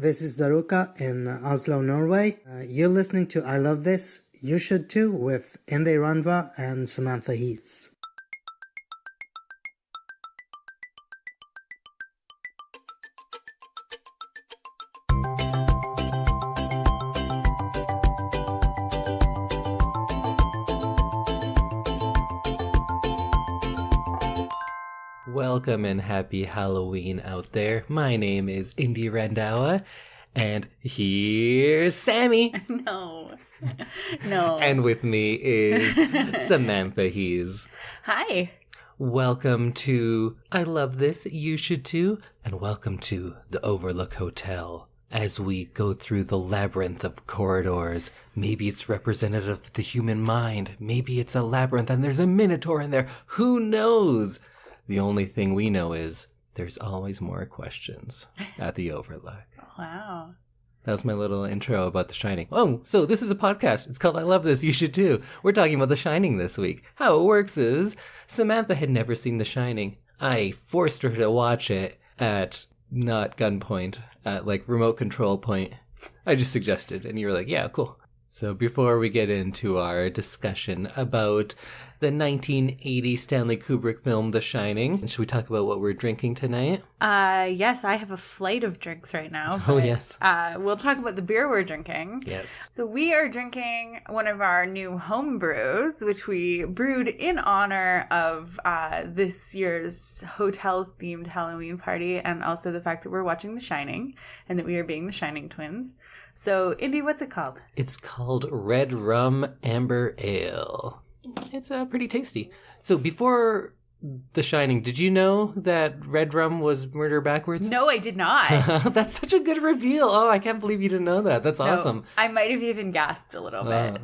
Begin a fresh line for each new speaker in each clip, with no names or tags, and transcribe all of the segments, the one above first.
This is Daruka in Oslo, Norway. You're listening to I Love This, You Should Too with Indy, Randhawa and Samantha Heath.
Welcome and happy Halloween out there. My name is Indy Randhawa, and here's Sammy.
No.
And with me is Samantha Heath.
Hi.
Welcome to I Love This, You Should Too, and welcome to the Overlook Hotel. As we go through the labyrinth of corridors, maybe it's representative of the human mind, maybe it's a labyrinth and there's a minotaur in there, who knows? The only thing we know is there's always more questions at the Overlook.
Wow.
That was my little intro about The Shining. Oh, so this is a podcast. It's called I Love This, You Should Too. We're talking about The Shining this week. How it works is Samantha had never seen The Shining. I forced her to watch it at not gunpoint, at like remote control point. I just suggested, and you were like, yeah, cool. So before we get into our discussion about the 1980 Stanley Kubrick film, The Shining, should we talk about what we're drinking tonight?
Yes, I have a flight of drinks right now.
Oh, yes.
We'll talk about the beer we're drinking.
Yes.
So we are drinking one of our new home brews, which we brewed in honor of this year's hotel-themed Halloween party, and also the fact that we're watching The Shining, and that we are being the Shining twins. So, Indy, what's it called?
It's called Red Rum Amber Ale. It's pretty tasty. So before The Shining, did you know that red rum was murder backwards?
No, I did not.
That's such a good reveal. Oh, I can't believe you didn't know that. That's awesome.
No, I might have even gasped a little bit.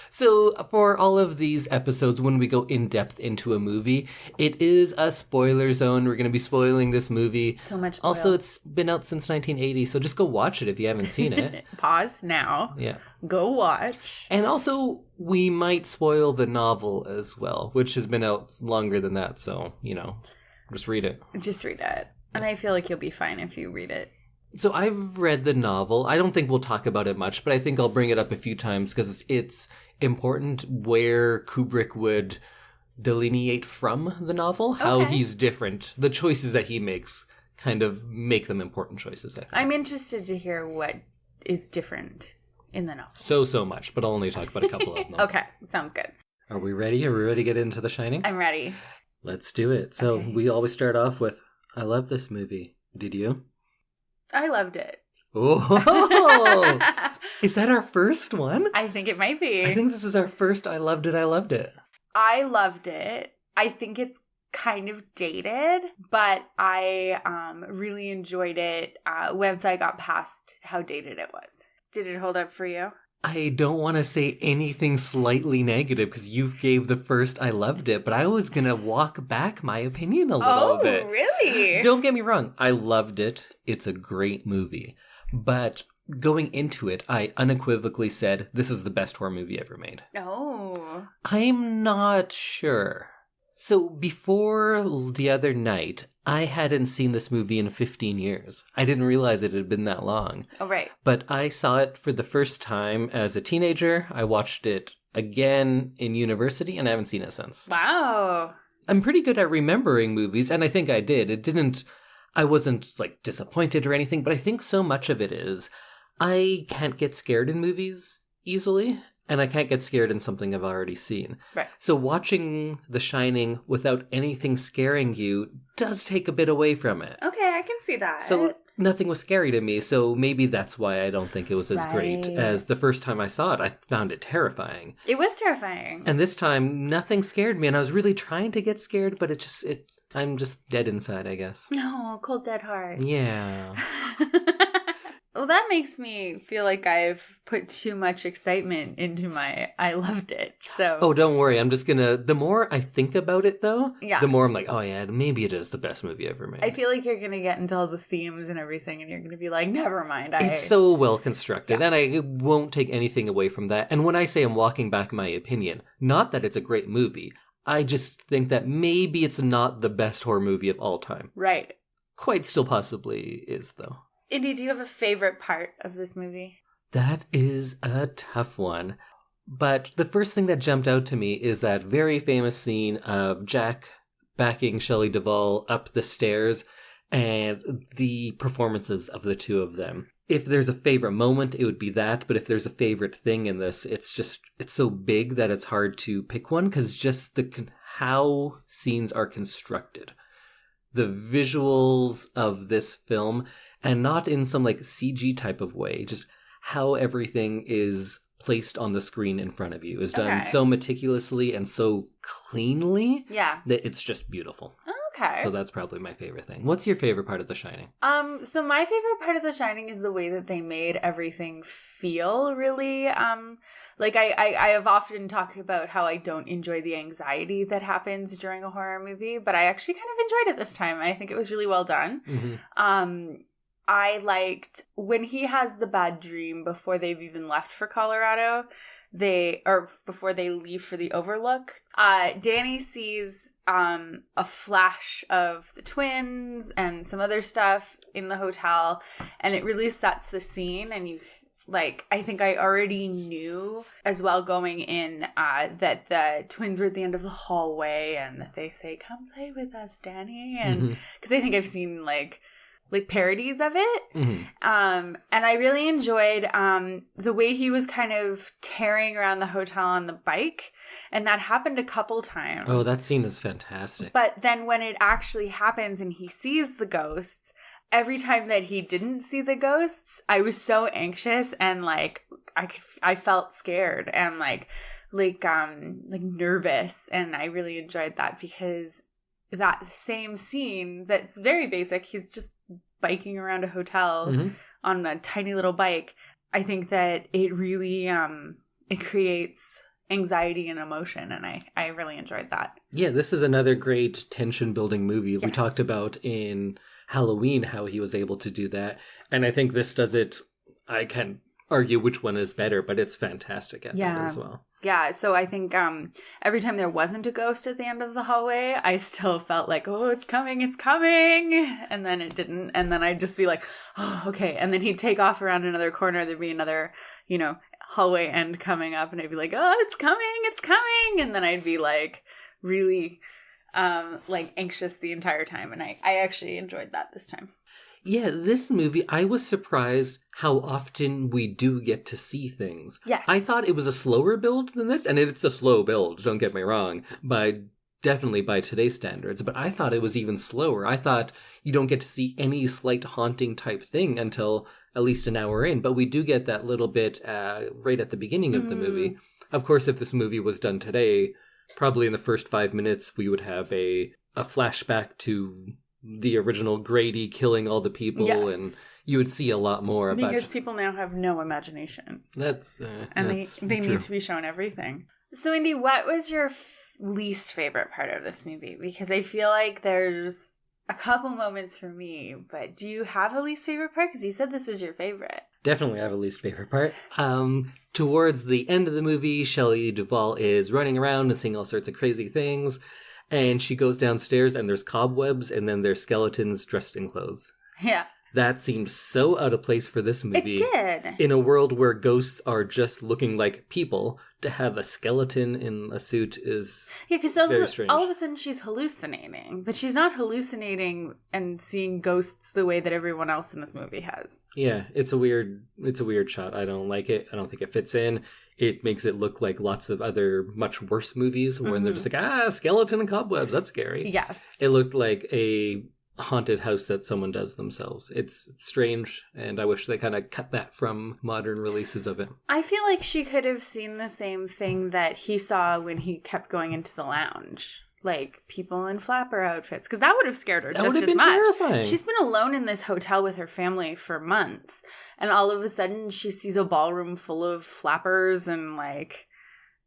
So for all of these episodes, when we go in depth into a movie, it is a spoiler zone. We're going to be spoiling this movie.
So much spoil.
Also, it's been out since 1980, so just go watch it if you haven't seen it.
Pause now.
Yeah.
Go watch.
And also, we might spoil the novel as well, which has been out longer than that, so, just read it.
Just read it. And I feel like you'll be fine if you read it.
So I've read the novel. I don't think we'll talk about it much, but I think I'll bring it up a few times because it's important where Kubrick would delineate from the novel, how he's different. The choices that he makes kind of make them important choices, I think.
I'm interested to hear what is different in the novel.
So much, but I'll only talk about a couple of them.
Okay, sounds good.
Are we ready? Are we ready to get into The Shining?
I'm ready.
Let's do it. So we always start off with, I love this movie. Did you?
I loved it.
Oh, is that our first one?
I think it might be.
I think this is our first I loved it.
I loved it. I think it's kind of dated, but I really enjoyed it once I got past how dated it was. Did it hold up for you?
I don't want to say anything slightly negative because you gave the first I loved it, but I was going to walk back my opinion a little bit.
Oh, really?
Don't get me wrong. I loved it. It's a great movie. But going into it, I unequivocally said, this is the best horror movie ever made.
Oh.
I'm not sure. So before the other night, I hadn't seen this movie in 15 years. I didn't realize it had been that long.
Oh, right.
But I saw it for the first time as a teenager. I watched it again in university, and I haven't seen it since.
Wow.
I'm pretty good at remembering movies, and I think I did. I wasn't, disappointed or anything, but I think so much of it is I can't get scared in movies easily. And I can't get scared in something I've already seen.
Right.
So watching The Shining without anything scaring you does take a bit away from it.
Okay, I can see that.
So nothing was scary to me, so maybe that's why I don't think it was as great as the first time I saw it. I found it terrifying.
It was terrifying.
And this time, nothing scared me, and I was really trying to get scared, but I'm just dead inside, I guess.
No, cold dead heart.
Yeah.
Well, that makes me feel like I've put too much excitement into my I loved it, so...
Oh, don't worry. I'm just gonna... The more I think about it, though, the more I'm like, oh, yeah, maybe it is the best movie ever made.
I feel like you're gonna get into all the themes and everything, and you're gonna be like, never mind.
It's so well constructed, and I won't take anything away from that. And when I say I'm walking back my opinion, not that it's a great movie, I just think that maybe it's not the best horror movie of all time.
Right.
Quite still possibly is, though.
Indy, do you have a favorite part of this movie?
That is a tough one. But the first thing that jumped out to me is that very famous scene of Jack backing Shelley Duvall up the stairs and the performances of the two of them. If there's a favorite moment, it would be that. But if there's a favorite thing in this, it's so big that it's hard to pick one, because just how scenes are constructed. The visuals of this film, and not in some like CG type of way, just how everything is placed on the screen in front of you is done so meticulously and so cleanly that it's just beautiful.
Okay.
So that's probably my favorite thing. What's your favorite part of The Shining?
So my favorite part of The Shining is the way that they made everything feel really, like I have often talked about how I don't enjoy the anxiety that happens during a horror movie, but I actually kind of enjoyed it this time. I think it was really well done. Mm-hmm. I liked when he has the bad dream before they've even left for Colorado, before they leave for the Overlook. Danny sees a flash of the twins and some other stuff in the hotel, and it really sets the scene. And I think I already knew as well going in that the twins were at the end of the hallway, and they say, "Come play with us, Danny," and because I think I've seen like parodies of it. Mm-hmm. And I really enjoyed the way he was kind of tearing around the hotel on the bike. And that happened a couple times.
Oh, that scene is fantastic.
But then when it actually happens and he sees the ghosts, every time that he didn't see the ghosts, I was so anxious and like I felt scared and like nervous. And I really enjoyed that, because that same scene that's very basic, he's just biking around a hotel on a tiny little bike. I think that it really it creates anxiety and emotion, and I really enjoyed that. Yeah,
this is another great tension building movie. Yes. We talked about in Halloween how he was able to do that, and I think this does it. I can't argue which one is better, but it's fantastic at that as well.
Yeah, so I think every time there wasn't a ghost at the end of the hallway, I still felt like, oh, it's coming. And then it didn't. And then I'd just be like, oh, okay. And then he'd take off around another corner. There'd be another, hallway end coming up. And I'd be like, oh, it's coming. And then I'd be like really anxious the entire time. And I actually enjoyed that this time.
Yeah, this movie, I was surprised how often we do get to see things.
Yes.
I thought it was a slower build than this, and it's a slow build, don't get me wrong, definitely by today's standards, but I thought it was even slower. I thought you don't get to see any slight haunting type thing until at least an hour in, but we do get that little bit right at the beginning of the movie. Of course, if this movie was done today, probably in the first 5 minutes, we would have a flashback to the original Grady killing all the people, and you would see a lot more.
Because people now have no imagination.
That's
they need to be shown everything. So, Indy, what was your least favorite part of this movie? Because I feel like there's a couple moments for me, but do you have a least favorite part? Because you said this was your favorite.
Definitely have a least favorite part. Towards the end of the movie, Shelley Duvall is running around and seeing all sorts of crazy things. And she goes downstairs and there's cobwebs and then there's skeletons dressed in clothes.
Yeah.
That seemed so out of place for this movie.
It did.
In a world where ghosts are just looking like people, to have a skeleton in a suit is very strange.
All of a sudden she's hallucinating. But she's not hallucinating and seeing ghosts the way that everyone else in this movie has.
Yeah, it's a weird shot. I don't like it. I don't think it fits in. It makes it look like lots of other much worse movies when they're just like, skeleton and cobwebs, that's scary.
Yes.
It looked like a haunted house that someone does themselves. It's strange, and I wish they kind of cut that from modern releases of it.
I feel like she could have seen the same thing that he saw when he kept going into the lounge. Like people in flapper outfits, because that would have scared her just as much.
Terrifying.
She's been alone in this hotel with her family for months, and all of a sudden she sees a ballroom full of flappers and like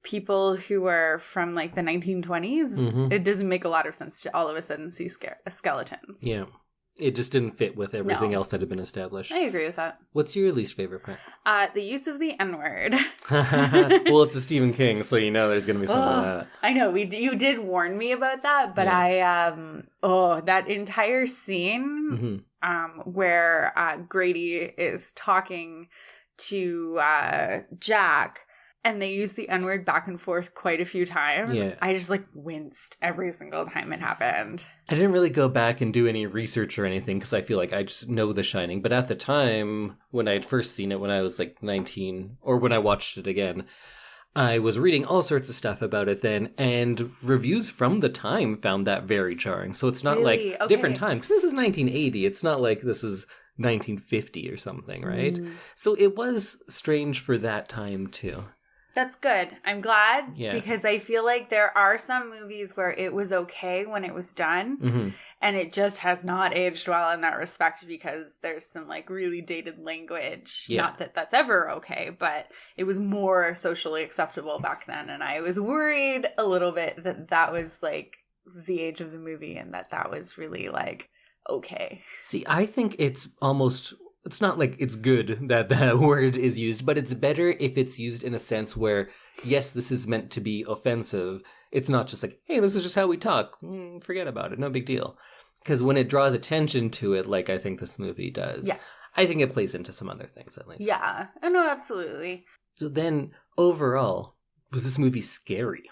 people who are from like the 1920s. It doesn't make a lot of sense to all of a sudden see skeletons.
Yeah. It just didn't fit with everything else that had been established.
I agree with that.
What's your least favorite part?
The use of the N-word.
Well, it's a Stephen King, so you know there's going to be something like that.
I know. You did warn me about that, but that entire scene, where Grady is talking to Jack, and they use the N-word back and forth quite a few times.
Yeah.
I just winced every single time it happened.
I didn't really go back and do any research or anything because I feel like I just know The Shining. But at the time, when I had first seen it, when I was 19, or when I watched it again, I was reading all sorts of stuff about it then, and reviews from the time found that very jarring. So it's not
Really? Okay.
different time, because this is 1980. It's not like this is 1950 or something, right? So it was strange for that time too.
That's good. I'm glad,
Yeah.
because I feel like there are some movies where it was okay when it was done, and it just has not aged well in that respect because there's some really dated language.
Yeah.
Not that that's ever okay, but it was more socially acceptable back then, and I was worried a little bit that that was the age of the movie and that was really okay.
See, I think it's not it's good that that word is used, but it's better if it's used in a sense where, yes, this is meant to be offensive. It's not just hey, this is just how we talk. Forget about it. No big deal. Because when it draws attention to it, I think this movie does,
Yes.
I think it plays into some other things at least.
Yeah. Oh, no, absolutely.
So then, overall, was this movie scary?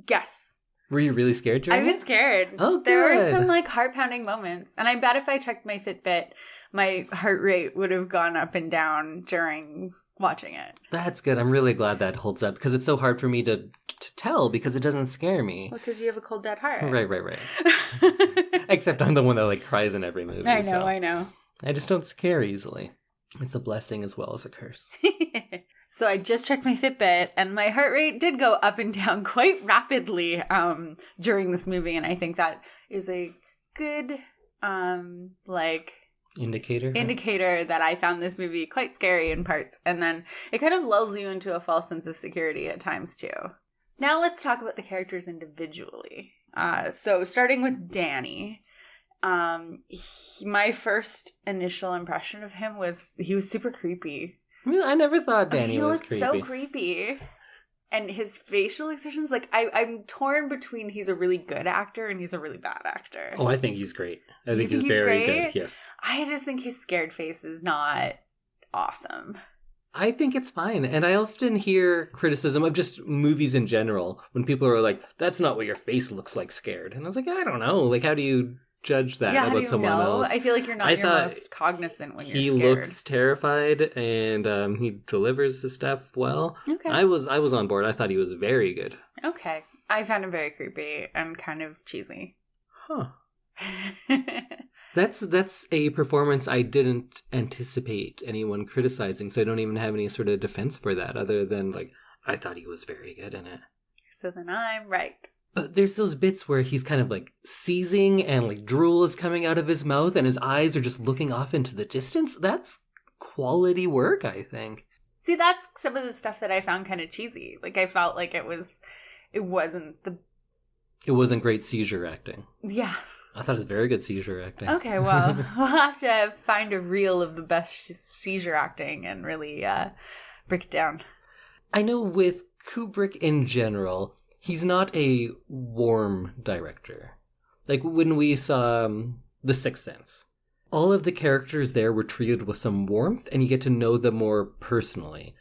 Yes.
Were you really scared during
I was scared.
Oh, good.
There were some heart-pounding moments. And I bet if I checked my Fitbit, my heart rate would have gone up and down during watching it.
That's good. I'm really glad that holds up, because it's so hard for me to tell because it doesn't scare me.
Well, because you have a cold, dead heart.
Right. Except I'm the one that cries in every movie.
I know.
I just don't scare easily. It's a blessing as well as a curse.
So I just checked my Fitbit, and my heart rate did go up and down quite rapidly during this movie, and I think that is a good indicator that I found this movie quite scary in parts, and then it kind of lulls you into a false sense of security at times too. Now let's talk about the characters individually. So starting with Danny, my first initial impression of him was he was super creepy.
I never thought Danny was creepy.
He looked so creepy. And his facial expressions, I'm torn between he's a really good actor and he's a really bad actor.
Oh, I think he's great. I think he's
great?
very good, yes.
I just think his scared face is not awesome.
I think it's fine. And I often hear criticism of just movies in general when people are like, that's not what your face looks like scared. And I was like, I don't know. How do you judge that about someone else?
I feel like you're not your most cognizant when you're scared.
He looks terrified, and he delivers the stuff well.
Okay.
I was on board. I thought he was very good.
Okay. I found him very creepy and kind of cheesy.
Huh. That's a performance I didn't anticipate anyone criticizing, so I don't even have any sort of defense for that other than, I thought he was very good in it.
So then I'm right.
But there's those bits where he's kind of seizing and drool is coming out of his mouth and his eyes are just looking off into the distance. That's quality work, I think.
See, that's some of the stuff that I found kind of cheesy. I felt like it wasn't
great seizure acting.
Yeah.
I thought it was very good seizure acting.
Okay, well, we'll have to find a reel of the best seizure acting and really break it down.
I know with Kubrick in general, he's not a warm director. When we saw The Sixth Sense, all of the characters there were treated with some warmth, and you get to know them more personally.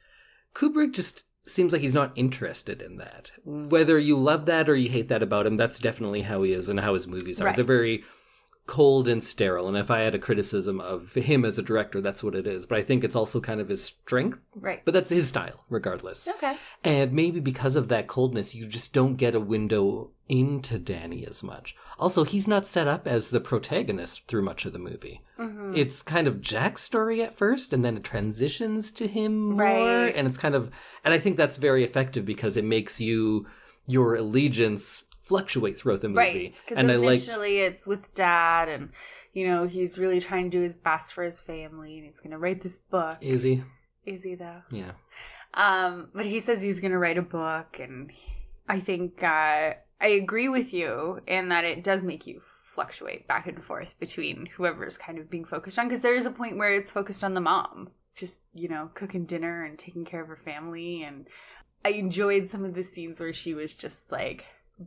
Kubrick just seems like he's not interested in that. Whether you love that or you hate that about him, that's definitely how he is and how his movies are.
Right.
They're very cold and sterile, and if I had a criticism of him as a director, that's what it is. But I think it's also kind of his strength.
Right.
But that's his style, regardless.
Okay.
And maybe because of that coldness, you just don't get a window into Danny as much. Also, he's not set up as the protagonist through much of the movie. Mm-hmm. It's kind of Jack's story at first, and then it transitions to him more.
Right.
And it's and I think that's very effective because it makes your allegiance fluctuate throughout the movie.
Right, because initially it's with Dad, and he's really trying to do his best for his family, and he's going to write this book.
Is he?
Is he though?
Yeah.
But he says he's going to write a book, and I think I agree with you in that it does make you fluctuate back and forth between whoever's kind of being focused on, because there is a point where it's focused on the mom, just cooking dinner and taking care of her family, and I enjoyed some of the scenes where she was just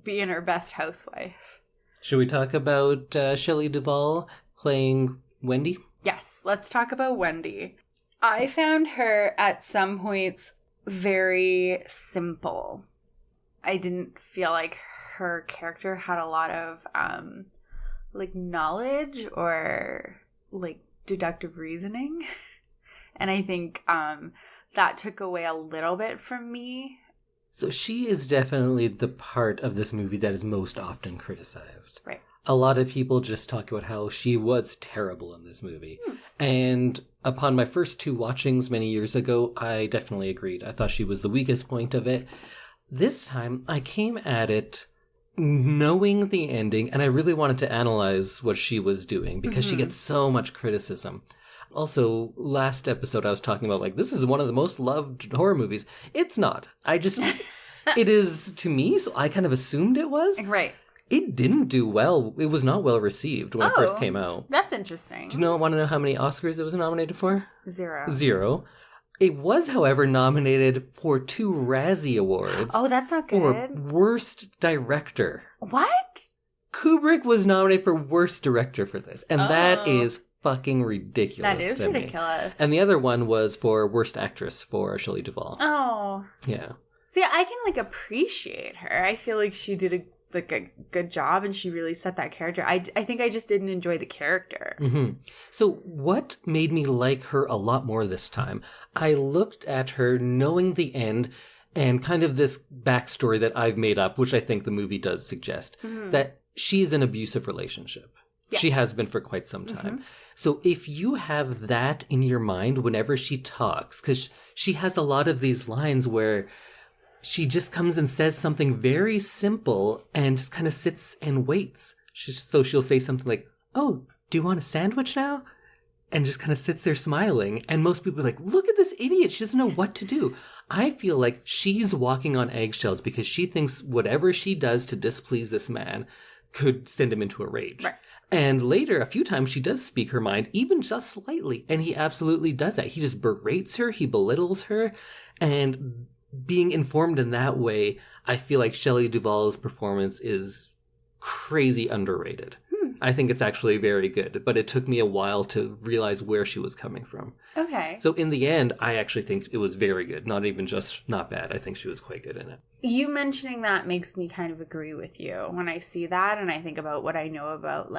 being her best housewife.
Should we talk about Shelley Duvall playing Wendy?
Yes, let's talk about Wendy. I found her at some points very simple. I didn't feel like her character had a lot of knowledge or deductive reasoning. And I think that took away a little bit from me.
So she is definitely the part of this movie that is most often criticized.
Right.
A lot of people just talk about how she was terrible in this movie. And upon my first 2 watchings many years ago, I definitely agreed. I thought she was the weakest point of it. This time, I came at it knowing the ending, and I really wanted to analyze what she was doing because she gets so much criticism. Also, last episode I was talking about, this is one of the most loved horror movies. It's not. It is to me, so I kind of assumed it was.
Right.
It didn't do well. It was not well received when it first came out.
That's interesting.
Do you want to know how many Oscars it was nominated for?
0.
0. It was, however, nominated for 2 Razzie Awards.
Oh, that's not good.
For Worst Director.
What?
Kubrick was nominated for Worst Director for this. And that is fucking ridiculous.
That is ridiculous.
And the other one was for Worst Actress for Shelley Duvall.
Oh.
Yeah.
See, I can appreciate her. I feel like she did a good job and she really set that character. I think I just didn't enjoy the character.
So what made me like her a lot more this time? I looked at her knowing the end and kind of this backstory that I've made up, which I think the movie does suggest, that she's in an abusive relationship. Yeah. She has been for quite some time. So if you have that in your mind whenever she talks, because she has a lot of these lines where she just comes and says something very simple and just kind of sits and waits. So she'll say something like, "Oh, do you want a sandwich now?" And just kind of sits there smiling. And most people are like, "Look at this idiot. She doesn't know what to do." I feel like she's walking on eggshells because she thinks whatever she does to displease this man could send him into a rage. Right. And later, a few times, she does speak her mind, even just slightly. And he absolutely does that. He just berates her. He belittles her. And being informed in that way, I feel like Shelley Duvall's performance is crazy underrated. I think it's actually very good, but it took me a while to realize where she was coming from.
Okay.
So in the end, I actually think it was very good, not even just not bad. I think she was quite good in it.
You mentioning that makes me kind of agree with you when I see that and I think about what I know about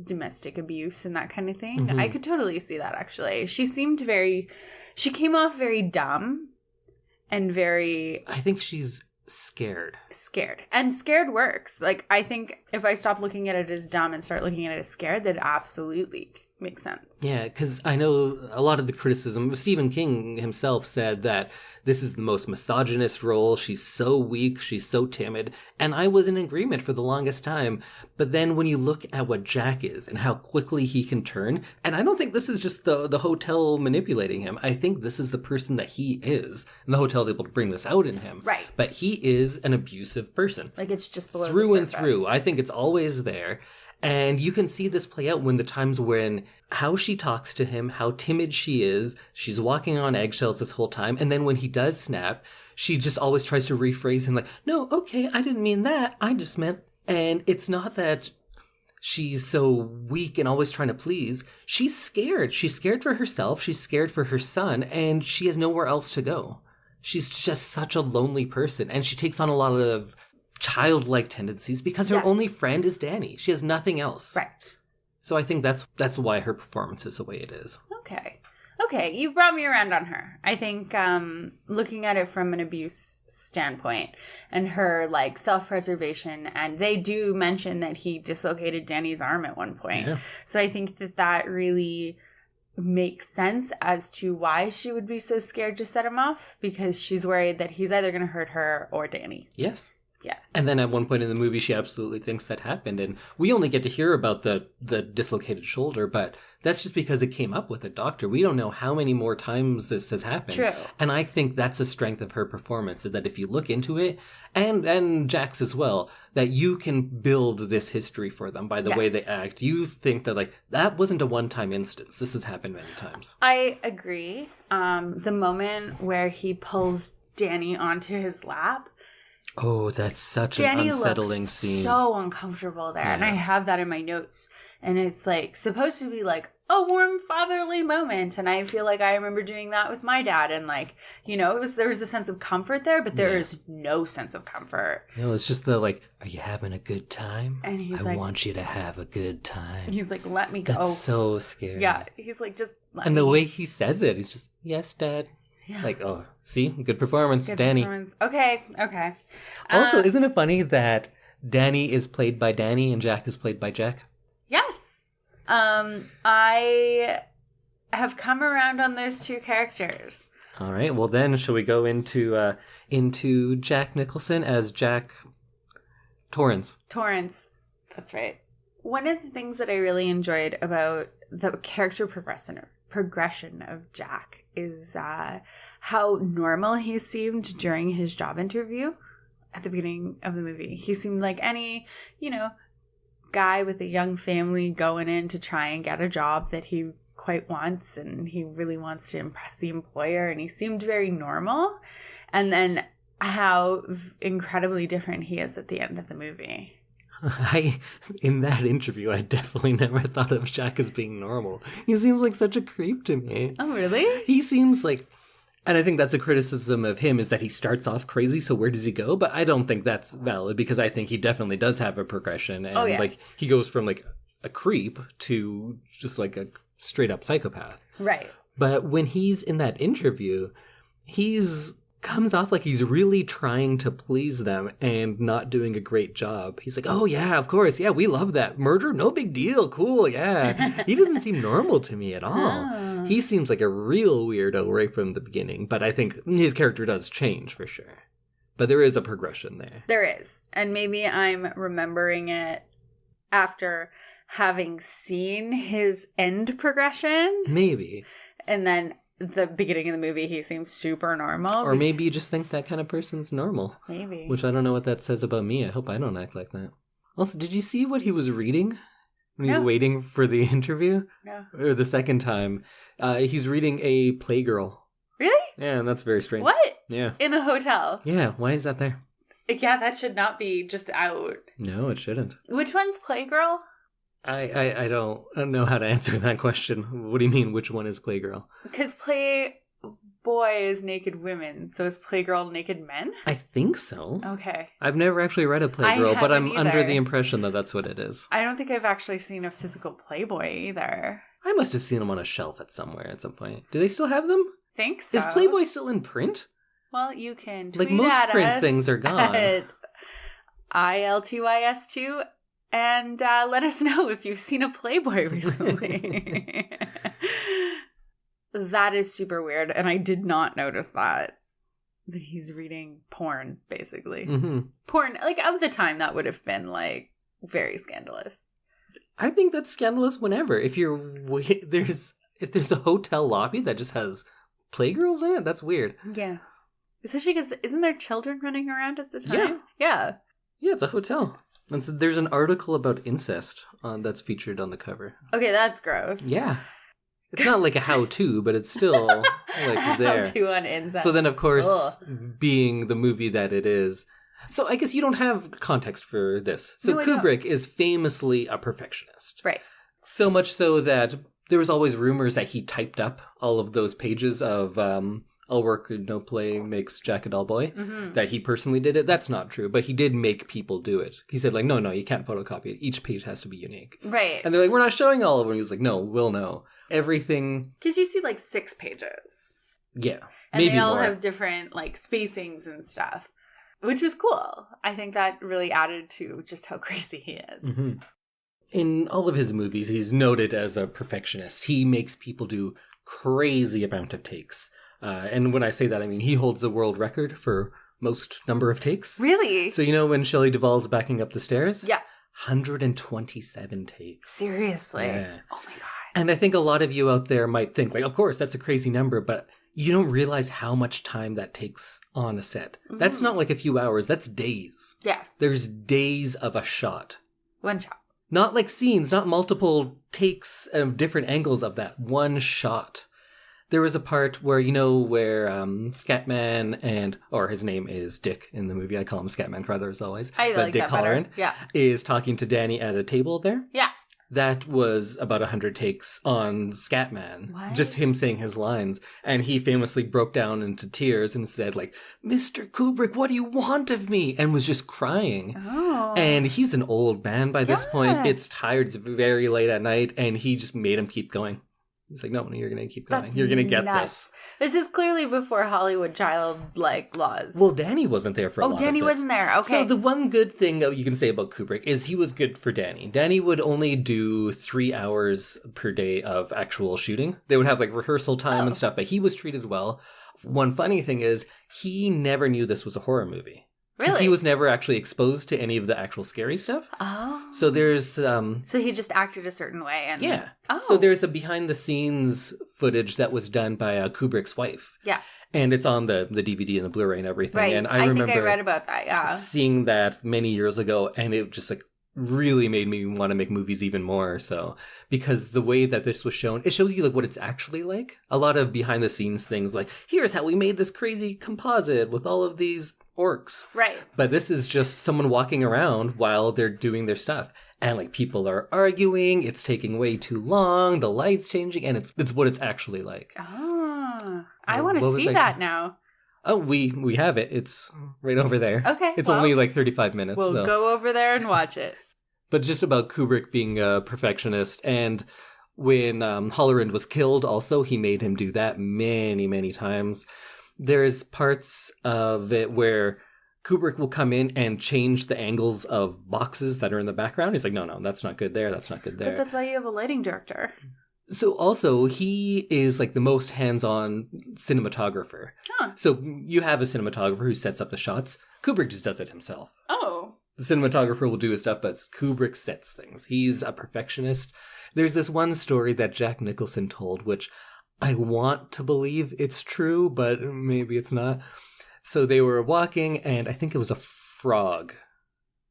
domestic abuse and that kind of thing. I could totally see that actually. She came off very dumb. And very...
I think she's scared.
And scared works. I think if I stop looking at it as dumb and start looking at it as scared, that absolutely makes sense.
Yeah, because I know a lot of the criticism, Stephen King himself said that this is the most misogynist role. She's so weak. She's so timid. And I was in agreement for the longest time. But then when you look at what Jack is and how quickly he can turn, and I don't think this is just the hotel manipulating him. I think this is the person that he is. And the hotel's able to bring this out in him.
Right.
But he is an abusive person.
It's just below
through
the
and
surface.
through. I think it's always there. And you can see this play out when the times when how she talks to him, how timid she is. She's walking on eggshells this whole time. And then when he does snap, she just always tries to rephrase him "No, okay, I didn't mean that. I just meant..." And it's not that she's so weak and always trying to please. She's scared. She's scared for herself. She's scared for her son. And she has nowhere else to go. She's just such a lonely person. And she takes on a lot of childlike tendencies because her only friend is Danny. She has nothing else.
Right.
So I think that's why her performance is the way it is.
Okay, you've brought me around on her. I think looking at it from an abuse standpoint and her self-preservation, and they do mention that he dislocated Danny's arm at one point. Yeah. So I think that really makes sense as to why she would be so scared to set him off, because she's worried that he's either going to hurt her or Danny.
Yes.
Yeah.
And then at one point in the movie, she absolutely thinks that happened. And we only get to hear about the dislocated shoulder, but that's just because it came up with a doctor. We don't know how many more times this has happened.
True.
And I think that's a strength of her performance, is that if you look into it, and Jack's as well, that you can build this history for them by the way they act. You think that, that wasn't a one-time instance. This has happened many times.
I agree. The moment where he pulls Danny onto his lap,
Oh, that's such
Danny
an unsettling
looks
scene.
so uncomfortable there. And I have that in my notes. And it's like supposed to be like a warm fatherly moment. And I feel like I remember doing that with my dad. And like, you know, there was a sense of comfort there, but there is no sense of comfort.
No, it's just the like, are you having a good time?
And he's
I want you to have a good time.
He's like, let me go.
That's so scary.
Yeah. He's like, just let
and
me.
the way he says it, he's just, yes, Dad.
Yeah.
Like, oh, see? Good performance,
Good
Danny.
performance. Okay.
Also, isn't it funny that Danny is played by Danny and Jack is played by Jack?
Yes. I have come around on those two characters.
All right. Well, then, shall we go into Jack Nicholson as Jack Torrance?
Torrance. That's right. One of the things that I really enjoyed about the character progression of Jack is how normal he seemed during his job interview at the beginning of the movie. He seemed like any, guy with a young family going in to try and get a job that he quite wants, and he really wants to impress the employer, and he seemed very normal. And then how incredibly different he is at the end of the movie.
In that interview, I definitely never thought of Jack as being normal. He seems like such a creep to me.
Oh, really?
He seems like, and I think that's a criticism of him, is that he starts off crazy, so where does he go? But I don't think that's valid, because I think he definitely does have a progression. And like he goes from like a creep to just like a straight up psychopath.
Right.
But when he's in that interview, he's comes off like he's really trying to please them and not doing a great job. He's like, oh yeah, of course. Yeah, we love that. Murder? No big deal. Cool. Yeah. He doesn't seem normal to me at all.
Oh.
He seems like a real weirdo right from the beginning, but I think his character does change for sure. But there is a progression there.
There is. And maybe I'm remembering it after having seen his end progression.
Maybe.
And then the beginning of the movie, he seems super normal.
Or maybe you just think that kind of person's normal.
Maybe.
Which I don't know what that says about me. I hope I don't act like that. Also, did you see what he was reading when he's waiting for the interview?
No.
Or the second time. He's reading a Playgirl.
Really?
Yeah, and that's very strange.
What?
Yeah.
In a hotel?
Yeah, why is that there?
Yeah, that should not be just out.
No, it shouldn't.
Which one's Playgirl?
I don't know how to answer that question. What do you mean, which one is Playgirl?
Because Playboy is naked women, so is Playgirl naked men?
I think so.
Okay.
I've never actually read a Playgirl, but I'm under the impression that that's what it is.
I don't think I've actually seen a physical Playboy either.
I must have seen them on a shelf at somewhere at some point. Do they still have them?
Think so.
Is Playboy still in print?
Well, you can tweet
like most
at
print
us
things are gone.
At ILTYS2 and let us know if you've seen a Playboy recently. That is super weird, and I did not notice that he's reading porn, basically.
Mm-hmm.
Porn, like, of the time, that would have been, like, very scandalous.
I think that's scandalous whenever. If there's a hotel lobby that just has Playgirls in it, that's weird.
Yeah. Especially because isn't there children running around at the time?
Yeah.
Yeah.
Yeah, it's a hotel. And so there's an article about incest that's featured on the cover.
Okay, that's gross.
Yeah. It's not like a how-to, but it's still like there.
How-to on incest.
So then, of course, being the movie that it is. So I guess you don't have context for this. So
No,
Kubrick is famously a perfectionist.
Right.
So much so that there was always rumors that he typed up all of those pages of all work, no play makes Jack a dull boy.
Mm-hmm.
That he personally did it. That's not true, but he did make people do it. He said, like, no, you can't photocopy it. Each page has to be unique.
Right.
And they're like, we're not showing all of them. He was like, no, we'll know. Everything.
Because you see, like, 6 pages.
Yeah.
And
maybe
they all
more.
have different, like, spacings and stuff. Which was cool. I think that really added to just how crazy he is.
Mm-hmm. In all of his movies, he's noted as a perfectionist. He makes people do crazy amount of takes. And when I say that, I mean he holds the world record for most number of takes.
Really?
So you know when Shelley Duvall's backing up the stairs?
Yeah.
127 takes.
Seriously?
Yeah.
Oh my God.
And I think a lot of you out there might think, like, of course, that's a crazy number, but you don't realize how much time that takes on a set. Mm-hmm. That's not like a few hours. That's days.
Yes.
There's days of a shot.
One shot.
Not like scenes, not multiple takes of different angles of that one shot. There was a part where, where Scatman or his name is Dick in the movie. I call him Scatman Crothers always.
I like
Dick
that better.
Halloran
Yeah.
is talking to Danny at a table there.
Yeah.
That was about 100 takes on Scatman.
What?
Just him saying his lines. And he famously broke down into tears and said, like, Mr. Kubrick, what do you want of me? And was just crying.
Oh.
And he's an old man by this point.
Yeah.
It's tired. It's very late at night. And he just made him keep going. He's like, no, you're going to keep going.
That's
You're going to get
nuts.
this.
This is clearly before Hollywood child laws.
Well, Danny wasn't there for a lot of this.
Danny wasn't there. Okay.
So the one good thing that you can say about Kubrick is he was good for Danny. Danny would only do 3 hours per day of actual shooting. They would have like rehearsal time and stuff, but he was treated well. One funny thing is he never knew this was a horror movie. Because
Really?
he was never actually exposed to any of the actual scary stuff.
Oh.
So there's...
So he just acted a certain way. And
Yeah.
Oh.
So there's a behind-the-scenes footage that was done by Kubrick's wife.
Yeah.
And it's on the DVD and the Blu-ray and everything.
Right.
And
I
remember
think I read about that. Yeah.
seeing that many years ago, and it just like really made me want to make movies even more. So because the way that this was shown, it shows you like what it's actually like. A lot of behind the scenes things like, here's how we made this crazy composite with all of these orcs.
Right.
But this is just someone walking around while they're doing their stuff. And like people are arguing, it's taking way too long, the light's changing, and it's what it's actually like.
Oh. I
What
want to
was
see
I-
that now.
Oh, we have it. It's right over there.
Okay.
It's
well,
only like 35 minutes.
We'll
so.
go over there and watch it.
But just about Kubrick being a perfectionist, and when Halloran was killed also, he made him do that many, many times. There's parts of it where Kubrick will come in and change the angles of boxes that are in the background. He's like, no, that's not good there, that's not good there.
But that's why you have a lighting director.
So also, he is like the most hands-on cinematographer.
Huh.
So you have a cinematographer who sets up the shots. Kubrick just does it himself.
Oh.
The cinematographer will do his stuff, but Kubrick sets things. He's a perfectionist. There's this one story that Jack Nicholson told, which I want to believe it's true, but maybe it's not. So they were walking, and I think it was a frog.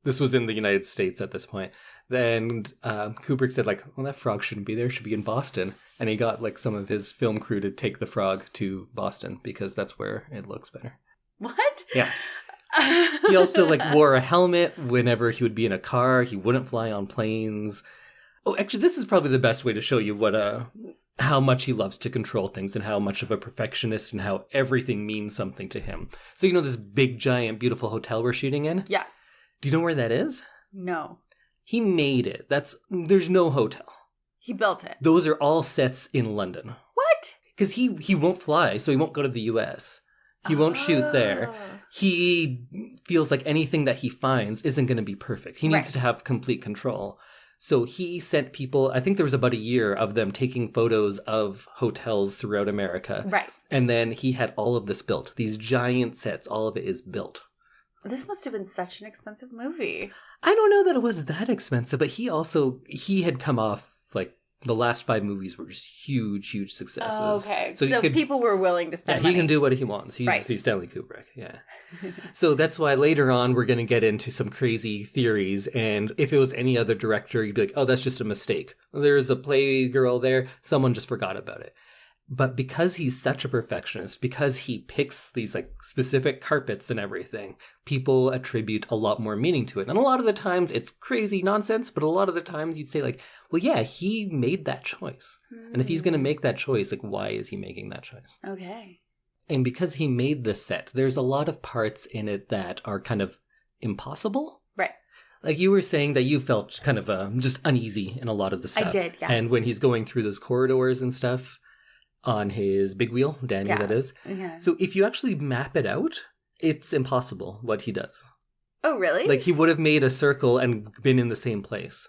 This was in the United States at this point. Then Kubrick said, like, well, that frog shouldn't be there. It should be in Boston. And he got, like, some of his film crew to take the frog to Boston because that's where it looks better.
What?
Yeah. He also, like, wore a helmet whenever he would be in a car. He wouldn't fly on planes. Oh, actually, this is probably the best way to show you what how much he loves to control things and how much of a perfectionist and how everything means something to him. So, this big, giant, beautiful hotel we're shooting in?
Yes.
Do you know where that is?
No.
He made it. There's no hotel.
He built it.
Those are all sets in London.
What?
Because he won't fly, so he won't go to the US. He won't shoot there. He feels like anything that he finds isn't going to be perfect. He needs
Right.
to have complete control. So he sent people, I think there was about a year of them taking photos of hotels throughout America.
Right.
And then he had all of this built. These giant sets, all of it is built.
This must have been such an expensive movie.
I don't know that it was that expensive, but he had come off, like, the last 5 movies were just huge, huge successes.
Oh, okay.
So
So, people were willing to
Yeah,
spend
he
money.
can do what he wants.
Right.
He's Stanley Kubrick, yeah. So that's why later on we're going to get into some crazy theories, and if it was any other director, you'd be like, oh, that's just a mistake. There's a playgirl there, someone just forgot about it. But because he's such a perfectionist, because he picks these like specific carpets and everything, people attribute a lot more meaning to it. And a lot of the times it's crazy nonsense, but a lot of the times you'd say like, well, yeah, he made that choice. And if he's going to make that choice, like, why is he making that choice?
Okay.
And because he made the set, there's a lot of parts in it that are kind of impossible.
Right.
Like you were saying that you felt kind of just uneasy in a lot of the stuff.
I did, yes.
And when he's going through those corridors and stuff on his big wheel, Danny,
Yeah.
that is.
Yeah.
So if you actually map it out, it's impossible what he does.
Oh, really?
Like he would have made a circle and been in the same place.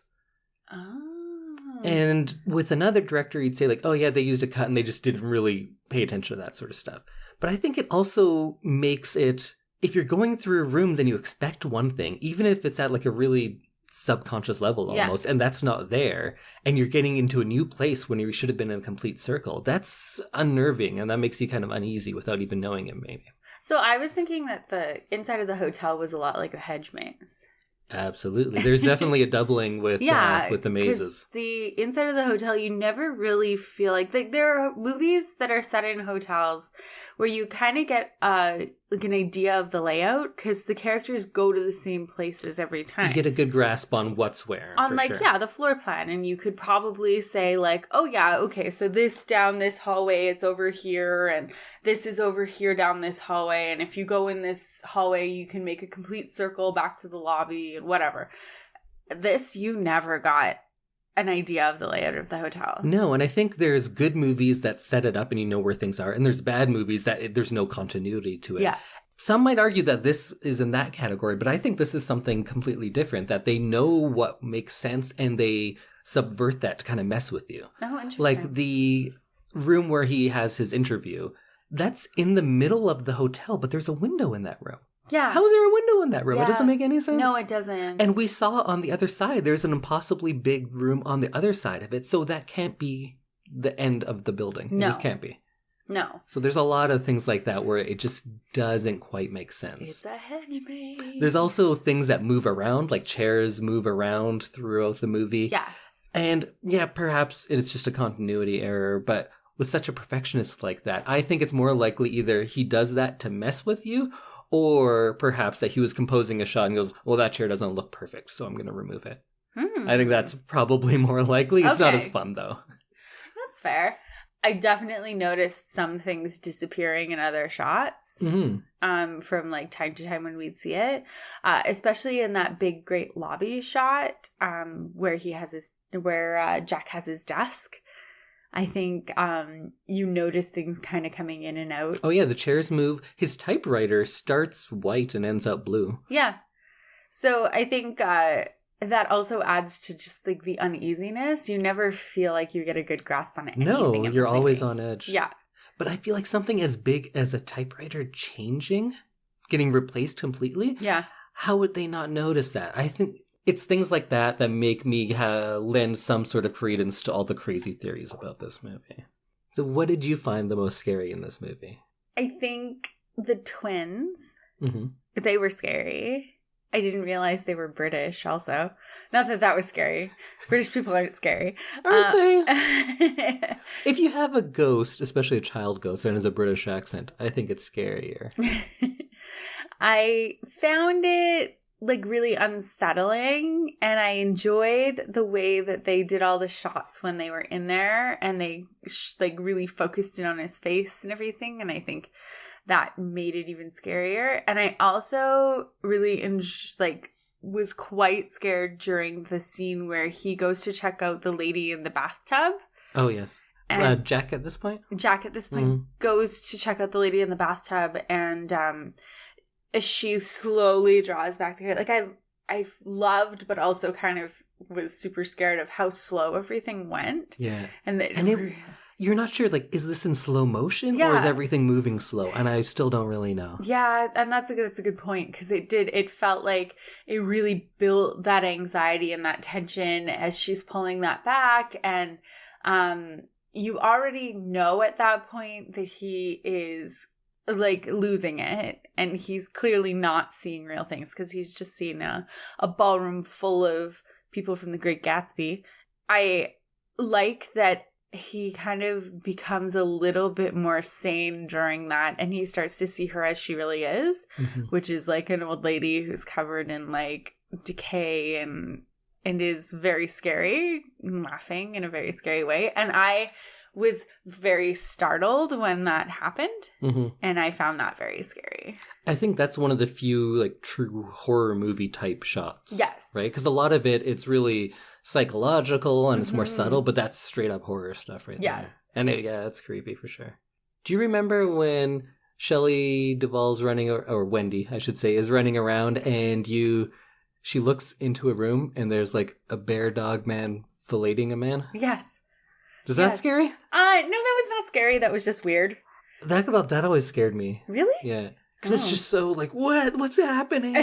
Oh.
And with another director, you'd say like, oh yeah, they used a cut and they just didn't really pay attention to that sort of stuff. But I think it also makes it, if you're going through rooms and you expect one thing, even if it's at like a really subconscious level almost, and that's not there, and you're getting into a new place when you should have been in a complete circle, that's unnerving, and that makes you kind of uneasy without even knowing it, maybe.
So I was thinking that the inside of the hotel was a lot like a hedge maze.
Absolutely. There's definitely a doubling with the mazes.
The inside of the hotel, you never really feel like there are movies that are set in hotels where you kind of get like an idea of the layout because the characters go to the same places every time.
You get a good grasp on what's where.
On
sure.
the floor plan, and you could probably say like, oh yeah, okay, so this down this hallway, it's over here, and this is over here down this hallway, and if you go in this hallway, you can make a complete circle back to the lobby and whatever. This, you never got an idea of the layout of the hotel.
No, and I think there's good movies that set it up and you know where things are, and there's bad movies that there's no continuity to it.
Yeah.
Some might argue that this is in that category, but I think this is something completely different, that they know what makes sense and they subvert that to kind of mess with you.
Oh, interesting.
Like the room where he has his interview, that's in the middle of the hotel, but there's a window in that room.
Yeah.
How is there a window in that room?
Yeah.
It doesn't make any sense.
No, it doesn't.
And we saw on the other side, there's an impossibly big room on the other side of it, so that can't be the end of the building.
No.
It just can't be.
No.
So there's a lot of things like that where it just doesn't quite make sense.
It's a hedge maze.
There's also things that move around, like chairs move around throughout the movie.
Yes.
And yeah, perhaps it's just a continuity error, but with such a perfectionist like that, I think it's more likely either he does that to mess with you, or perhaps that he was composing a shot and goes, well, that chair doesn't look perfect, so I'm going to remove it. I think that's probably more likely. It's not as fun, though.
That's fair. I definitely noticed some things disappearing in other shots from like time to time when we'd see it, especially in that big, great lobby shot where Jack has his desk. I think you notice things kind of coming in and out.
Oh, yeah, the chairs move. His typewriter starts white and ends up blue.
Yeah. So I think that also adds to just like the uneasiness. You never feel like you get a good grasp on anything.
No, you're always on edge.
Yeah.
But I feel like something as big as a typewriter changing, getting replaced completely.
Yeah.
How would they not notice that? I think it's things like that that make me lend some sort of credence to all the crazy theories about this movie. So what did you find the most scary in this movie?
I think the twins, they were scary. I didn't realize they were British also. Not that that was scary. British people aren't scary.
Aren't they? If you have a ghost, especially a child ghost, and has a British accent, I think it's scarier.
I found it like really unsettling, and I enjoyed the way that they did all the shots when they were in there, and they like really focused in on his face and everything, and I think that made it even scarier. And I also really was quite scared during the scene where he goes to check out the lady in the bathtub.
Oh, yes. And Jack at this point
goes to check out the lady in the bathtub, and she slowly draws back the hair. Like I loved, but also kind of was super scared of how slow everything went.
Yeah.
And
you're not sure, like, is this in slow motion or is everything moving slow? And I still don't really know.
Yeah, and that's a good point, because it felt like it really built that anxiety and that tension as she's pulling that back, and you already know at that point that he is like losing it, and he's clearly not seeing real things because he's just seen a ballroom full of people from The Great Gatsby. I like that he kind of becomes a little bit more sane during that, and he starts to see her as she really is, which is like an old lady who's covered in like decay and is very scary, laughing in a very scary way. And I was very startled when that happened, and I found that very scary.
I think that's one of the few like true horror movie type shots.
Yes.
Right? Because a lot of it's really psychological and it's more subtle, but that's straight up horror stuff right there.
Yes.
And it's creepy for sure. Do you remember when Shelley Duvall's running, or Wendy, I should say, is running around, and she looks into a room and there's like a bear dog man filleting a man?
Yes.
Was that scary?
No, that was not scary. That was just weird.
That always scared me.
Really?
Yeah. Because it's just so like, what's happening?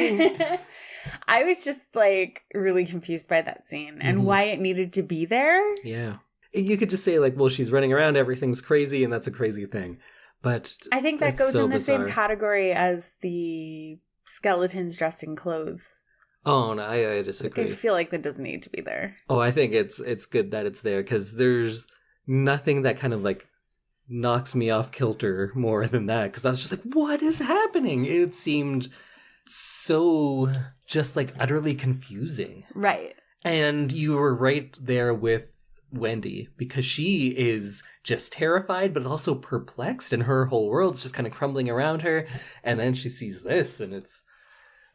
I was just like really confused by that scene and why it needed to be there.
Yeah. You could just say like, well, she's running around, everything's crazy, and that's a crazy thing. But
I think that goes
so
in the
bizarre.
same category as the skeletons dressed in clothes.
Oh, no, I
Like, I
disagree.
feel like that doesn't need to be there.
Oh, I think it's good that it's there because there's nothing that kind of like knocks me off kilter more than that because I was just like, what is happening? It seemed so just like utterly confusing.
Right.
And you were right there with Wendy because she is just terrified but also perplexed and her whole world's just kind of crumbling around her. And then she sees this and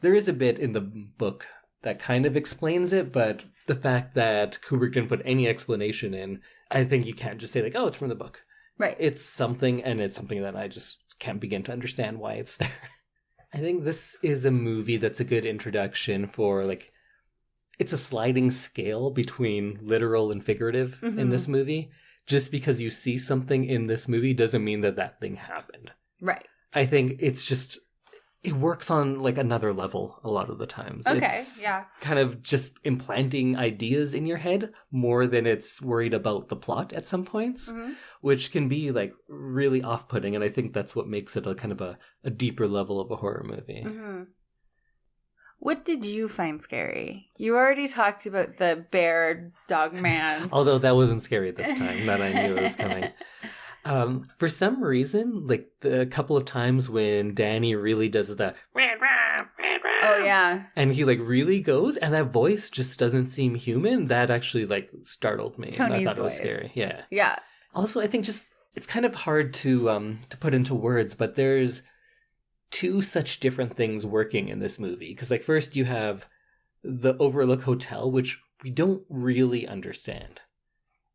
there is a bit in the book that kind of explains it, but the fact that Kubrick didn't put any explanation in, I think you can't just say like, oh, it's from the book.
Right.
It's something, and it's something that I just can't begin to understand why it's there. I think this is a movie that's a good introduction for, like, it's a sliding scale between literal and figurative in this movie. Just because you see something in this movie doesn't mean that that thing happened.
Right.
I think it's just, it works on, like, another level a lot of the times.
Okay,
It's
yeah.
kind of just implanting ideas in your head more than it's worried about the plot at some points, which can be, like, really off-putting, and I think that's what makes it a kind of a deeper level of a horror movie.
What did you find scary? You already talked about the bear dog man.
Although that wasn't scary this time, that I knew it was coming. For some reason, like the couple of times when Danny really does the
Oh, yeah.
and he like really goes, and that voice just doesn't seem human, that actually like startled me.
Tony's
and I thought it was
voice.
scary. Yeah.
Yeah.
Also, I think just it's kind of hard to put into words, but there's two such different things working in this movie. Because like first you have the Overlook Hotel, which we don't really understand.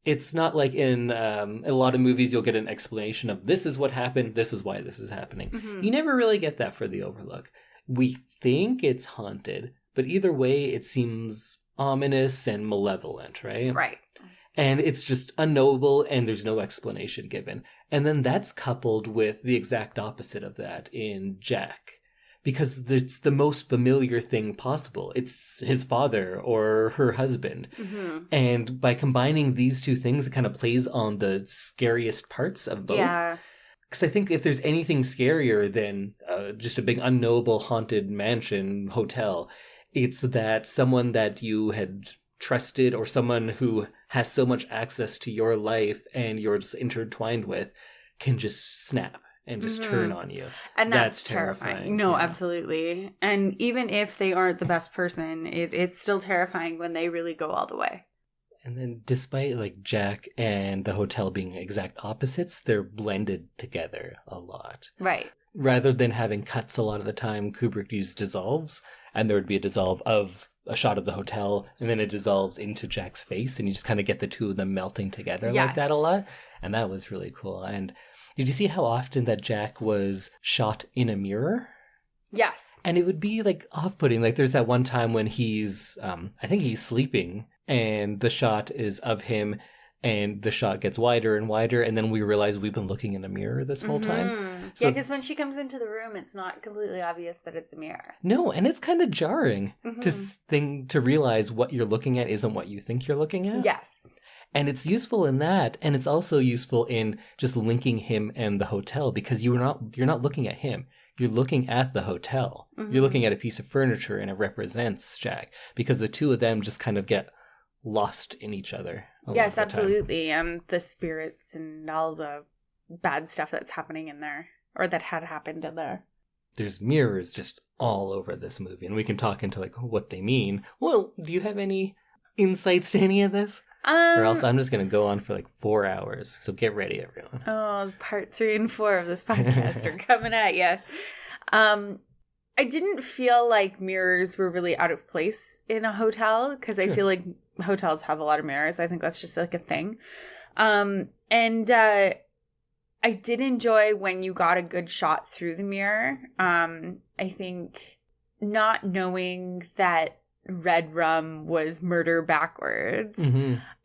It's not like in a lot of movies you'll get an explanation of this is what happened, this is why this is happening. You never really get that for the Overlook. We think it's haunted, but either way it seems ominous and malevolent, right?
Right.
And it's just unknowable and there's no explanation given. And then that's coupled with the exact opposite of that in Jack. Because it's the most familiar thing possible. It's his father or her husband. And by combining these two things, it kind of plays on the scariest parts of both.
Yeah.
Because I think if there's anything scarier than just a big unknowable haunted mansion hotel, it's that someone that you had trusted or someone who has so much access to your life and you're just intertwined with can just snap and just turn on you.
And that's terrifying. No, absolutely. And even if they aren't the best person, it's still terrifying when they really go all the way.
And then despite like Jack and the hotel being exact opposites, they're blended together a lot.
Right.
Rather than having cuts a lot of the time, Kubrick used dissolves, and there would be a dissolve of a shot of the hotel, and then it dissolves into Jack's face, and you just kind of get the two of them melting together like that a lot. And that was really cool. And did you see how often that Jack was shot in a mirror?
Yes.
And it would be like off-putting. Like there's that one time when he's, I think he's sleeping, and the shot is of him, and the shot gets wider and wider, and then we realize we've been looking in a mirror this whole time. So,
yeah, because when she comes into the room, it's not completely obvious that it's a mirror.
No, and it's kind of jarring to realize what you're looking at isn't what you think you're looking at.
Yes.
And it's useful in that, and it's also useful in just linking him and the hotel, because you're not looking at him. You're looking at the hotel. You're looking at a piece of furniture, and it represents Jack, because the two of them just kind of get lost in each other.
Yes, absolutely. And the spirits and all the bad stuff that's happening in there, or that had happened in there.
There's mirrors just all over this movie, and we can talk into like what they mean. Well, do you have any insights to any of this? Or else I'm just going to go on for like 4 hours. So get ready, everyone.
Oh, part 3 and 4 of this podcast are coming at you. I didn't feel like mirrors were really out of place in a hotel, because I feel like hotels have a lot of mirrors. I think that's just like a thing. And I did enjoy when you got a good shot through the mirror. I think not knowing that red rum was murder backwards.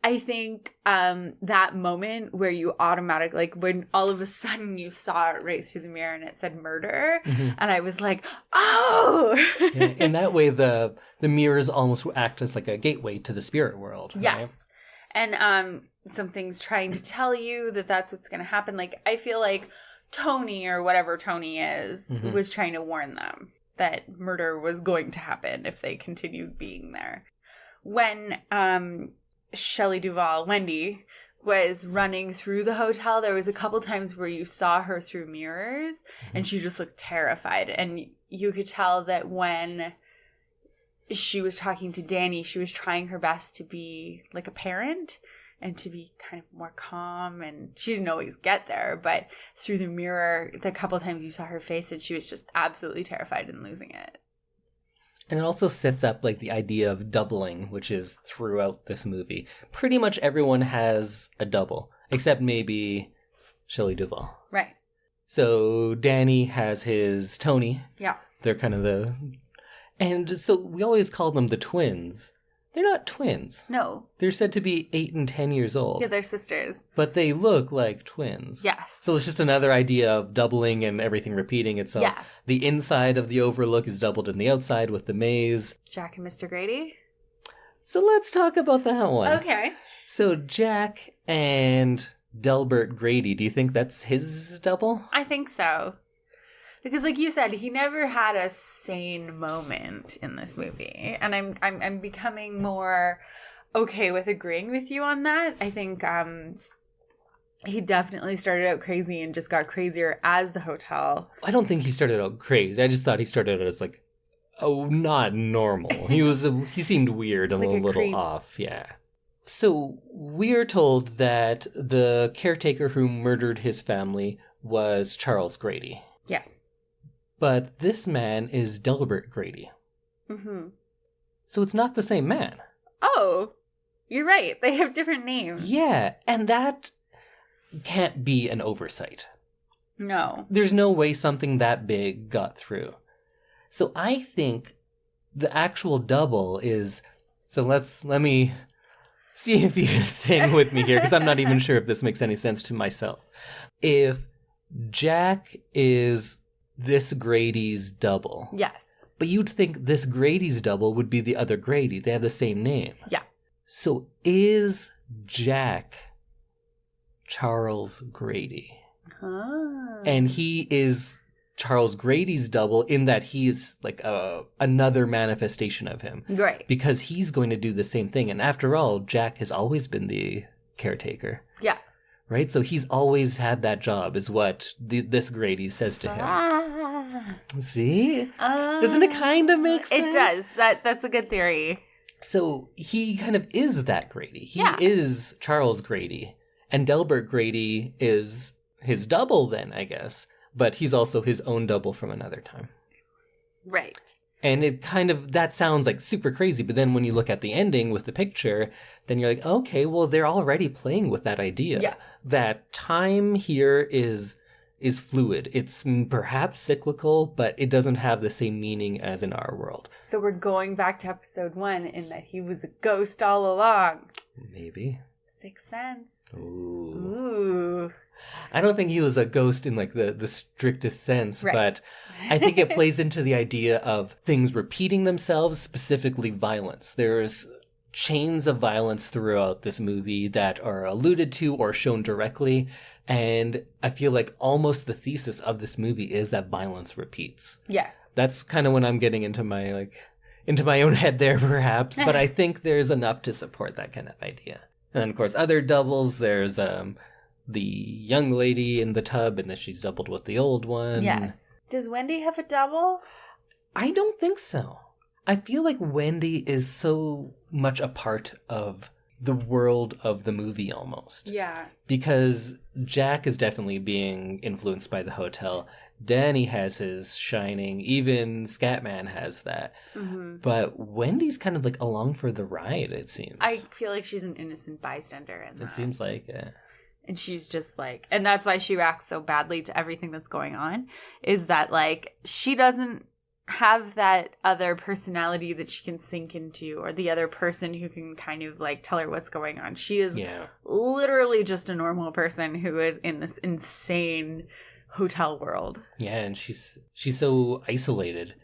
I think that moment where you automatically, like when all of a sudden you saw it right through the mirror and it said murder, and I was like, oh!
In that way, the mirrors almost act as like a gateway to the spirit world.
Yes. Right? And something's trying to tell you that that's what's going to happen. Like, I feel like Tony, or whatever Tony is, was trying to warn them. that murder was going to happen if they continued being there. When Shelley Duvall, Wendy, was running through the hotel, there was a couple times where you saw her through mirrors and she just looked terrified. And you could tell that when she was talking to Danny, she was trying her best to be like a parent and to be kind of more calm. And she didn't always get there, but through the mirror, the couple times you saw her face and she was just absolutely terrified and losing it.
And it also sets up like the idea of doubling, which is throughout this movie. Pretty much everyone has a double, except maybe Shelley Duvall.
Right.
So Danny has his Tony.
Yeah.
They're kind of the... And so we always call them the twins. They're not twins.
No.
They're said to be 8 and 10 years old.
Yeah, they're sisters.
But they look like twins.
Yes.
So it's just another idea of doubling and everything repeating itself.
Yeah.
The inside of the Overlook is doubled in the outside with the maze.
Jack and Mr. Grady?
So let's talk about that one.
Okay.
So Jack and Delbert Grady, do you think that's his double?
I think so. Because like you said, he never had a sane moment in this movie. And I'm becoming more okay with agreeing with you on that. I think he definitely started out crazy and just got crazier as the hotel.
I don't think he started out crazy. I just thought he started out as like, oh, not normal. He seemed weird and
Like
a
a
little
creep.
off, yeah. So we are told that the caretaker who murdered his family was Charles Grady.
Yes.
But this man is Delbert Grady.
Mm-hmm.
So it's not the same man.
Oh, you're right. They have different names.
Yeah, and that can't be an oversight.
No.
There's no way something that big got through. So I think the actual double is... So let me see if you're staying with me here, because I'm not even sure if this makes any sense to myself. If Jack is this Grady's double...
Yes.
But you'd think this Grady's double would be the other Grady. They have the same name.
Yeah.
So is Jack Charles Grady?
Ah.
And he is Charles Grady's double in that he is like another manifestation of him.
Right.
Because he's going to do the same thing. And after all, Jack has always been the caretaker.
Yeah.
Right? So he's always had that job, is what this Grady says to him.
Ah.
See? Doesn't it kind of make sense?
It does. That's a good theory.
So he kind of is that Grady. He
Yeah.
is Charles Grady. And Delbert Grady is his double then, I guess. But he's also his own double from another time.
Right.
And it kind of, that sounds like super crazy. But then when you look at the ending with the picture, then you're like, okay, well, they're already playing with that idea.
Yes.
That time here is fluid. It's perhaps cyclical, but it doesn't have the same meaning as in our world.
So we're going back to episode 1 in that he was a ghost all along.
Maybe.
Sixth Sense.
Ooh.
Ooh.
I don't think he was a ghost in like the strictest sense,
Right.
but I think it plays into the idea of things repeating themselves, specifically violence. There's chains of violence throughout this movie that are alluded to or shown directly, and I feel like almost the thesis of this movie is that violence repeats.
Yes.
That's kind of when I'm getting into my own head there, perhaps, but I think there's enough to support that kind of idea. And then, of course, other doubles, there's the young lady in the tub, and then she's doubled with the old one.
Yes. Does Wendy have a double?
I don't think so. I feel like Wendy is so much a part of the world of the movie almost.
Yeah.
Because Jack is definitely being influenced by the hotel. Danny has his Shining. Even Scatman has that.
Mm-hmm.
But Wendy's kind of like along for the ride, it seems.
I feel like she's an innocent bystander in that.
It seems like it.
And she's just like, and that's why she reacts so badly to everything that's going on, is that like she doesn't have that other personality that she can sink into, or the other person who can kind of like tell her what's going on. She is literally just a normal person who is in this insane hotel world.
Yeah, and she's so isolated.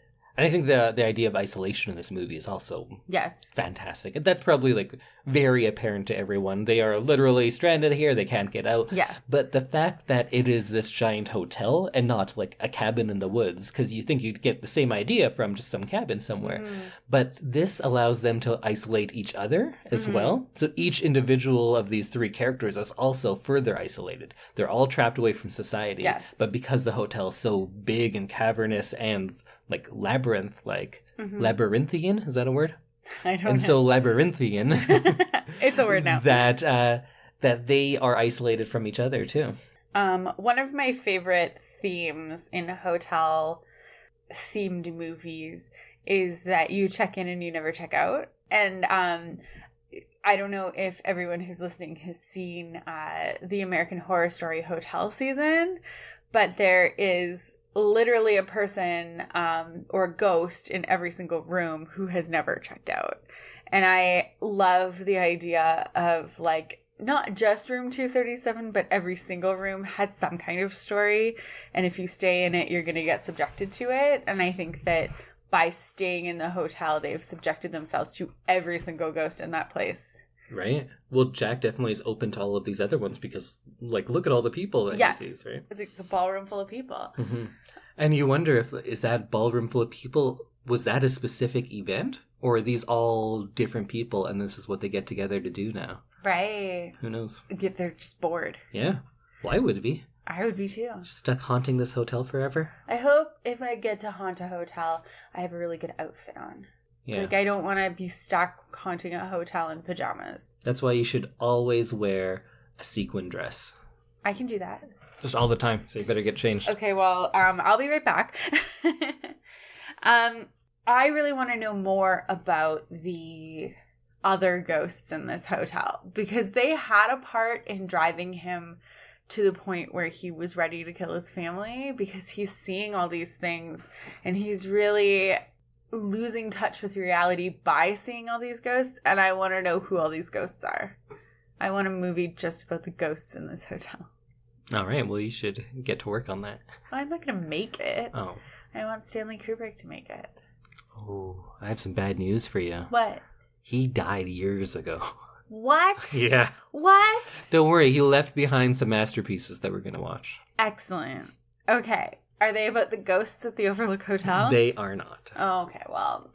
And I think the idea of isolation in this movie is also
Yes.
fantastic. And that's probably like very apparent to everyone. They are literally stranded here. They can't get out.
Yeah.
But the fact that it is this giant hotel and not like a cabin in the woods, because you think you'd get the same idea from just some cabin somewhere. But this allows them to isolate each other as well. So each individual of these three characters is also further isolated. They're all trapped away from society.
Yes.
But because the hotel is so big and cavernous and like labyrinth-like, labyrinthian, is that a word?
I don't
And
know.
so labyrinthian,
It's a word now.
that they are isolated from each other too.
One of my favorite themes in hotel themed movies is that you check in and you never check out. And I don't know if everyone who's listening has seen the American Horror Story hotel season, but there is literally a person or a ghost in every single room who has never checked out. And I love the idea of like not just room 237, but every single room has some kind of story. And if you stay in it, you're going to get subjected to it. And I think that by staying in the hotel, they've subjected themselves to every single ghost in that place.
Right. Well, Jack definitely is open to all of these other ones because, like, look at all the people that
Yes.
he sees, right?
I think it's a ballroom full of people.
Mm-hmm. And you wonder if is that ballroom full of people, was that a specific event? Or are these all different people and this is what they get together to do now?
Right.
Who knows?
They're just bored.
Yeah. Why would it be?
I would be too.
Just stuck haunting this hotel forever?
I hope if I get to haunt a hotel, I have a really good outfit on.
Yeah.
Like, I don't want to be stuck haunting a hotel in pajamas.
That's why you should always wear a sequin dress.
I can do that.
Just all the time. So you better get changed.
Okay, well, I'll be right back. I really want to know more about the other ghosts in this hotel because they had a part in driving him to the point where he was ready to kill his family because he's seeing all these things and he's really losing touch with reality by seeing all these ghosts, and I want to know who all these ghosts are. I want a movie just about the ghosts in this hotel.
All right, well, you should get to work on that.
I'm not going to make it.
Oh.
I want Stanley Kubrick to make it.
Oh, I have some bad news for you.
What?
He died years ago.
What?
Yeah.
What?
Don't worry, he left behind some masterpieces that we're going to watch.
Excellent. Okay. Are they about the ghosts at the Overlook Hotel?
They are not.
Oh, okay. Well,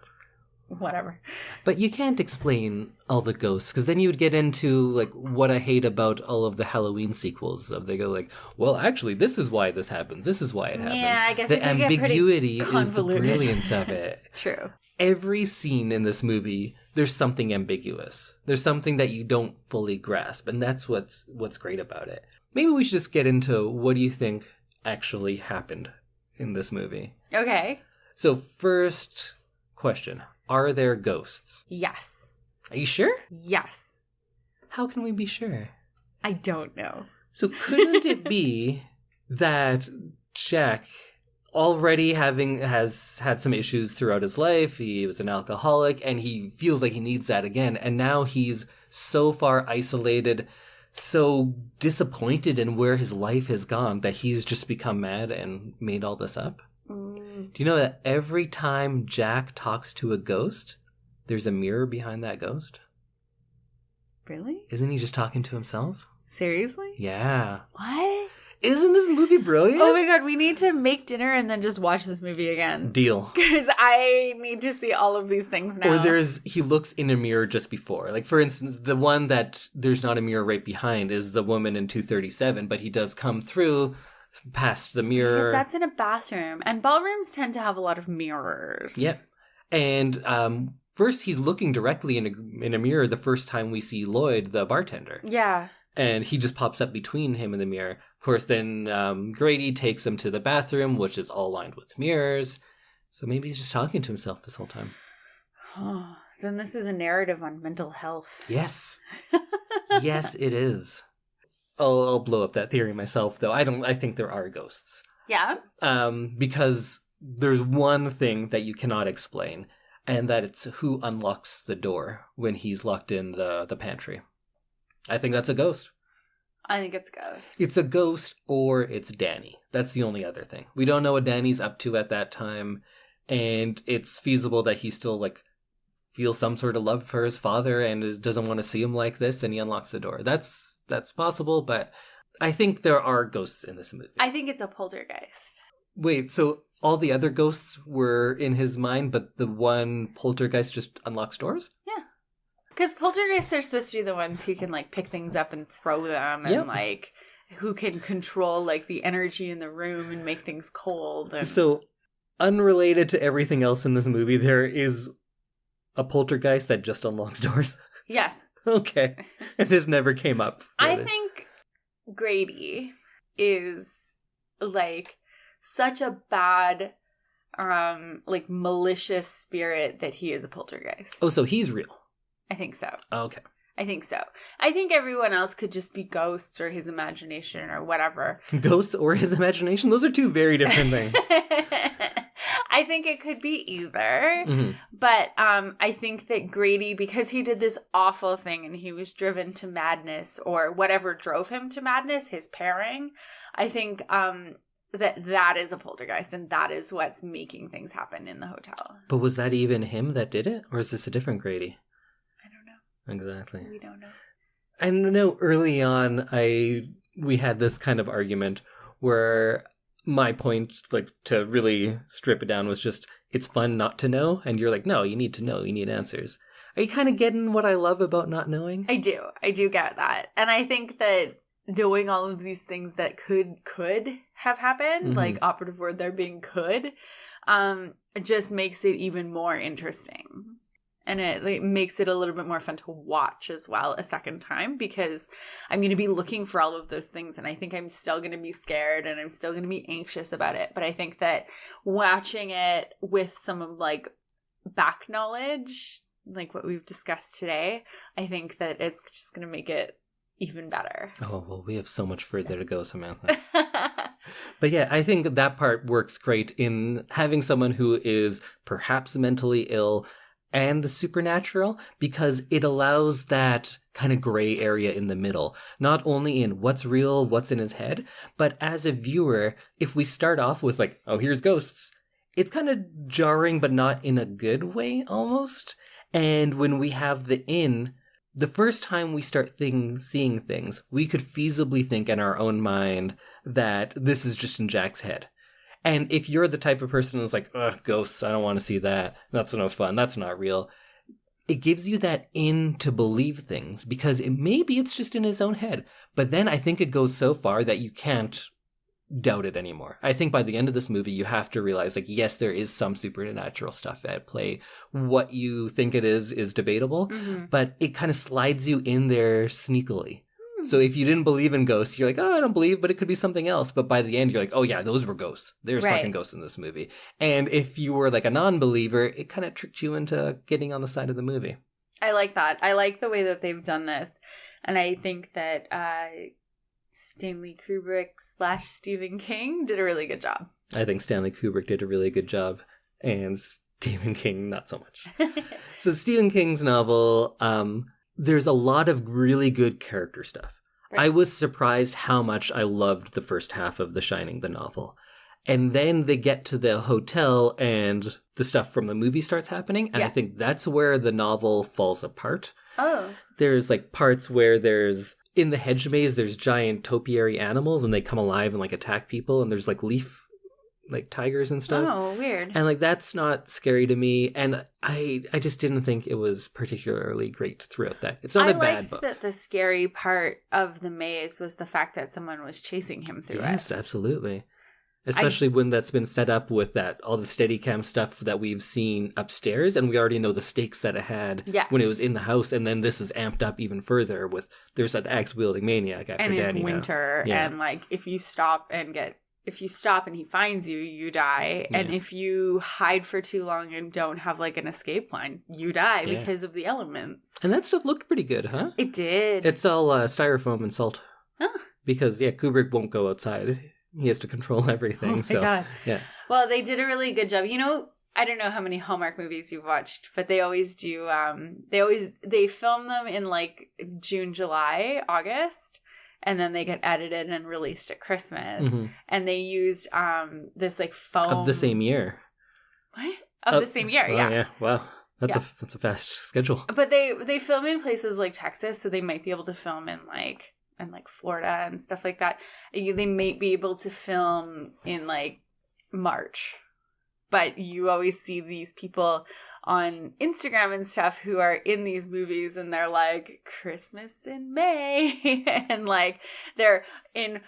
whatever.
But you can't explain all the ghosts, because then you would get into, like, what I hate about all of the Halloween sequels. They go like, well, actually, this is why this happens. This is why it happens.
Yeah, I guess
the
it could get pretty
ambiguity is the
convoluted.
brilliance of it.
True.
Every scene in this movie, there's something ambiguous. There's something that you don't fully grasp, and that's what's great about it. Maybe we should just get into what do you think actually happened in this movie.
Okay.
So first question, are there ghosts?
Yes.
Are you sure?
Yes.
How can we be sure?
I don't know.
So couldn't it be that Jack already has had some issues throughout his life, he was an alcoholic, and he feels like he needs that again, and now he's so far isolated, so disappointed in where his life has gone that he's just become mad and made all this up? Do you know that every time Jack talks to a ghost, there's a mirror behind that ghost?
Really?
Isn't he just talking to himself?
Seriously?
Yeah.
What?
Isn't this movie brilliant?
Oh my god, we need to make dinner and then just watch this movie again.
Deal.
Because I need to see all of these things now.
Or he looks in a mirror just before. Like, for instance, the one that there's not a mirror right behind is the woman in 237, but he does come through past the mirror.
Because that's in a bathroom. And ballrooms tend to have a lot of mirrors.
Yep. And first he's looking directly in a mirror the first time we see Lloyd, the bartender.
Yeah.
And he just pops up between him and the mirror. Of course, then Grady takes him to the bathroom, which is all lined with mirrors. So maybe he's just talking to himself this whole time.
Oh, then this is a narrative on mental health.
Yes. Yes, it is. I'll blow up that theory myself, though. I think there are ghosts.
Yeah?
Because there's one thing that you cannot explain, and that it's who unlocks the door when he's locked in the pantry. I think that's a ghost.
I think it's ghosts.
It's a ghost or it's Danny. That's the only other thing. We don't know what Danny's up to at that time. and it's feasible that he still like feels some sort of love for his father and doesn't want to see him like this, and he unlocks the door. That's possible, but I think there are ghosts in this movie.
I think it's a poltergeist.
Wait, so all the other ghosts were in his mind, but the one poltergeist just unlocks doors?
Yeah. Because poltergeists are supposed to be the ones who can, like, pick things up and throw them and, like, who can control, like, the energy in the room and make things cold. And...
So, unrelated to everything else in this movie, there is a poltergeist that just unlocks doors?
Yes.
Okay. It just never came up.
I think Grady is, like, such a bad, like, malicious spirit that he is a poltergeist.
Oh, so he's real?
I think so.
Okay.
I think so. I think everyone else could just be ghosts or his imagination or whatever.
Ghosts or his imagination? Those are two very different things.
I think it could be either.
Mm-hmm.
But I think that Grady, because he did this awful thing and he was driven to madness or whatever drove him to madness, his pairing, I think that is a poltergeist and that is what's making things happen in the hotel.
But was that even him that did it? Or is this a different Grady?
I don't know.
Exactly.
We don't know.
I know early on we had this kind of argument where my point, like, to really strip it down was just, it's fun not to know. And you're like, no, you need to know. You need answers. Are you kind of getting what I love about not knowing?
I do. I do get that. And I think that knowing all of these things that could have happened,
Mm-hmm.
like operative word there being could, just makes it even more interesting. And it like, makes it a little bit more fun to watch as well a second time, because I'm going to be looking for all of those things. And I think I'm still going to be scared and I'm still going to be anxious about it. But I think that watching it with some of like back knowledge, like what we've discussed today, I think that it's just going to make it even better.
Oh, well, we have so much further to go, Samantha. But yeah, I think that part works great in having someone who is perhaps mentally ill and supernatural, because it allows that kind of gray area in the middle, not only in what's real, what's in his head, but as a viewer, if we start off with like, oh, here's ghosts, it's kind of jarring, but not in a good way almost. And when we have the first time we start seeing things, we could feasibly think in our own mind that this is just in Jack's head. And if you're the type of person who's like, ugh, ghosts, I don't want to see that. That's no fun. That's not real. It gives you that to believe things, because maybe it's just in his own head. But then I think it goes so far that you can't doubt it anymore. I think by the end of this movie, you have to realize, like, yes, there is some supernatural stuff at play. What you think it is debatable, but it kind of slides you in there sneakily. So if you didn't believe in ghosts, you're like, oh, I don't believe, but it could be something else. But by the end, you're like, oh yeah, those were ghosts. There's fucking ghosts in this movie. And if you were like a non-believer, it kind of tricked you into getting on the side of the movie.
I like that. I like the way that they've done this. And I think that Stanley Kubrick / Stephen King did a really good job.
I think Stanley Kubrick did a really good job. And Stephen King, not so much. So Stephen King's novel, there's a lot of really good character stuff. Right. I was surprised how much I loved the first half of The Shining, the novel. And then they get to the hotel and the stuff from the movie starts happening. And I think that's where the novel falls apart.
Oh.
There's like parts where in the hedge maze, there's giant topiary animals and they come alive and like attack people. And there's like leaf like tigers and stuff.
Oh, weird.
And like that's not scary to me, and I just didn't think it was particularly great throughout that. It's not a bad book.
I liked that the scary part of the maze was the fact that someone was chasing him through it.
Yes, absolutely. Especially when that's been set up with that all the Steadicam stuff that we've seen upstairs, and we already know the stakes that it had when it was in the house, and then this is amped up even further with there's an axe-wielding maniac after Danny.
And it's winter, and like if you stop and he finds you, you die. Yeah. And if you hide for too long and don't have like an escape line, you die because of the elements.
And that stuff looked pretty good, huh?
It did.
It's all styrofoam and salt.
Huh.
Because, Kubrick won't go outside. He has to control everything.
Oh my God.
Yeah.
Well, they did a really good job. You know, I don't know how many Hallmark movies you've watched, but they always do, they film them in like June, July, August. And then they get edited and released at Christmas. Mm-hmm. And they used this like foam.
Of the same year.
What? Of the same year, yeah.
Yeah, wow. That's a fast schedule.
But they film in places like Texas, so they might be able to film in like Florida and stuff like that. They might be able to film in like March. But you always see these people on Instagram and stuff who are in these movies and they're like Christmas in May and like they're in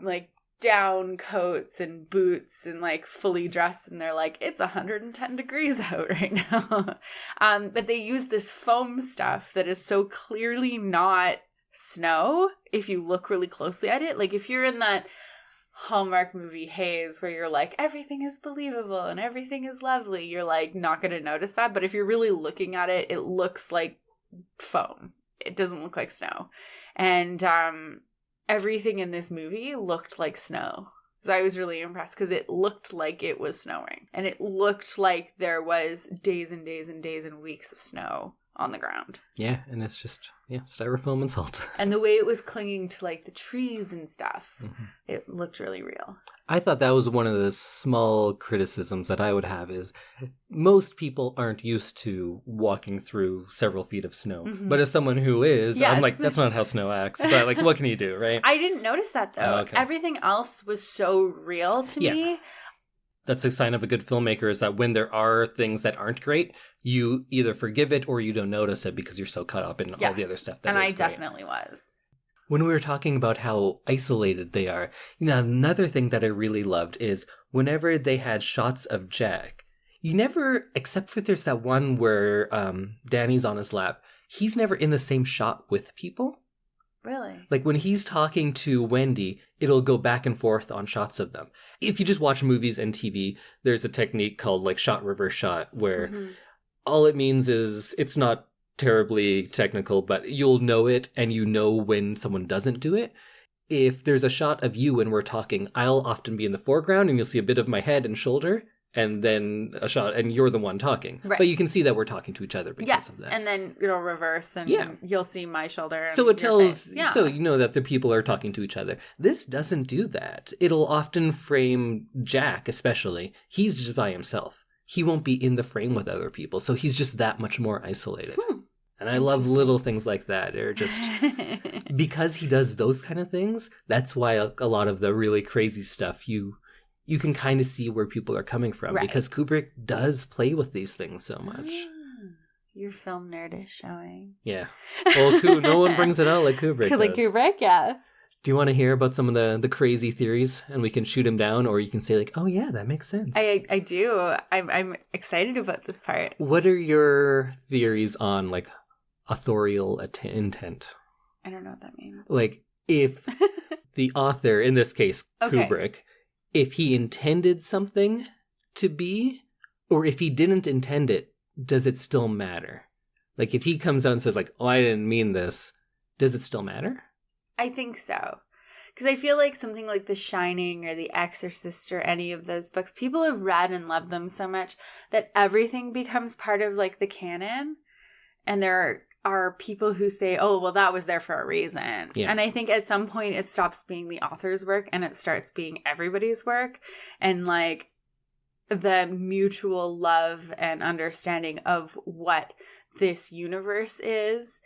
like down coats and boots and like fully dressed and they're like it's 110 degrees out right now. But they use this foam stuff that is so clearly not snow if you look really closely at it. Like if you're in that Hallmark movie haze where you're like everything is believable and everything is lovely, you're like not going to notice that. But if you're really looking at it, it looks like foam. It doesn't look like snow. And everything in this movie looked like snow. So I was really impressed because it looked like it was snowing. And it looked like there was days and days and days and weeks of snow on the ground.
Yeah, and it's just, styrofoam and salt.
And the way it was clinging to like the trees and stuff, it looked really real.
I thought that was one of the small criticisms that I would have is most people aren't used to walking through several feet of snow. But as someone who is, I'm like, that's not how snow acts. But like, what can you do, right?
I didn't notice that though.
Oh, okay.
Everything else was so real to me.
That's a sign of a good filmmaker is that when there are things that aren't great, you either forgive it or you don't notice it because you're so caught up in all the other stuff.
And I definitely was.
When we were talking about how isolated they are, another thing that I really loved is whenever they had shots of Jack, you never, except for there's that one where Danny's on his lap, he's never in the same shot with people.
Really?
Like when he's talking to Wendy, it'll go back and forth on shots of them. If you just watch movies and TV, there's a technique called like shot reverse shot where all it means is it's not terribly technical, but you'll know it and you know when someone doesn't do it. If there's a shot of you when we're talking, I'll often be in the foreground and you'll see a bit of my head and shoulder. And then a shot, and you're the one talking. Right. But you can see that we're talking to each other because of that.
And then it'll reverse, and you'll see my shoulder.
So it tells, so you know that the people are talking to each other. This doesn't do that. It'll often frame Jack, especially. He's just by himself. He won't be in the frame with other people, so he's just that much more isolated. And I love little things like that. They're just because he does those kind of things. That's why a lot of the really crazy stuff you can kind of see where people are coming from because Kubrick does play with these things so much.
Your film nerd is showing.
Yeah. Well, no one brings it out like Kubrick
Like
does.
Kubrick, yeah.
Do you want to hear about some of the crazy theories and we can shoot them down, or you can say like, oh yeah, that makes sense?
I do. I'm excited about this part.
What are your theories on like authorial intent?
I don't know what that means.
Like if the author, in this case Kubrick, if he intended something to be, or if he didn't intend it, does it still matter? Like, if he comes out and says, like, oh, I didn't mean this, does it still matter?
I think so. Because I feel like something like The Shining or The Exorcist or any of those books, people have read and loved them so much that everything becomes part of, like, the canon. And there are people who say, oh, well, that was there for a reason. Yeah. And I think at some point it stops being the author's work and it starts being everybody's work. And like the mutual love and understanding of what this universe is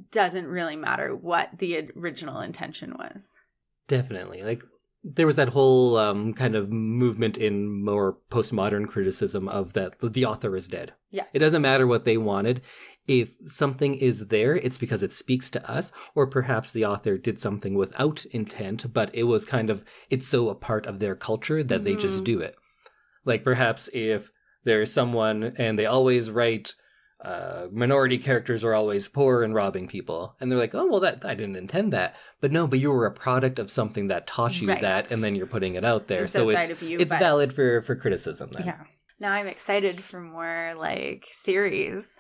doesn't really matter what the original intention was.
Definitely. Like there was that whole kind of movement in more postmodern criticism of that the author is dead.
Yeah.
It doesn't matter what they wanted. If something is there, it's because it speaks to us, or perhaps the author did something without intent, but it was kind of, it's so a part of their culture that they just do it. Like perhaps if there's someone and they always write minority characters are always poor and robbing people. And they're like, oh, well, I didn't intend that. But no, but you were a product of something that taught you that, and then you're putting it out there. So it's valid for criticism then.
Yeah. Now I'm excited for more like theories.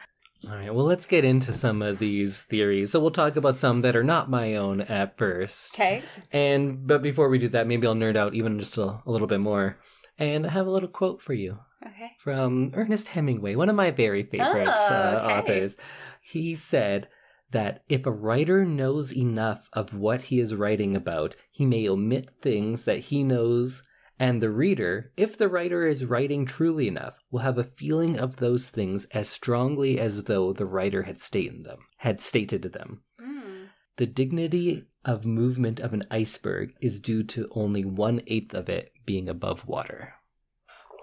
All right, well, let's get into some of these theories. So we'll talk about some that are not my own at first.
Okay.
But before we do that, maybe I'll nerd out even just a little bit more. And I have a little quote for you.
Okay.
From Ernest Hemingway, one of my very favorite authors. He said that if a writer knows enough of what he is writing about, he may omit things that he knows And the reader, if the writer is writing truly enough, will have a feeling of those things as strongly as though the writer had stated them. The dignity of movement of an iceberg is due to only 1/8 of it being above water.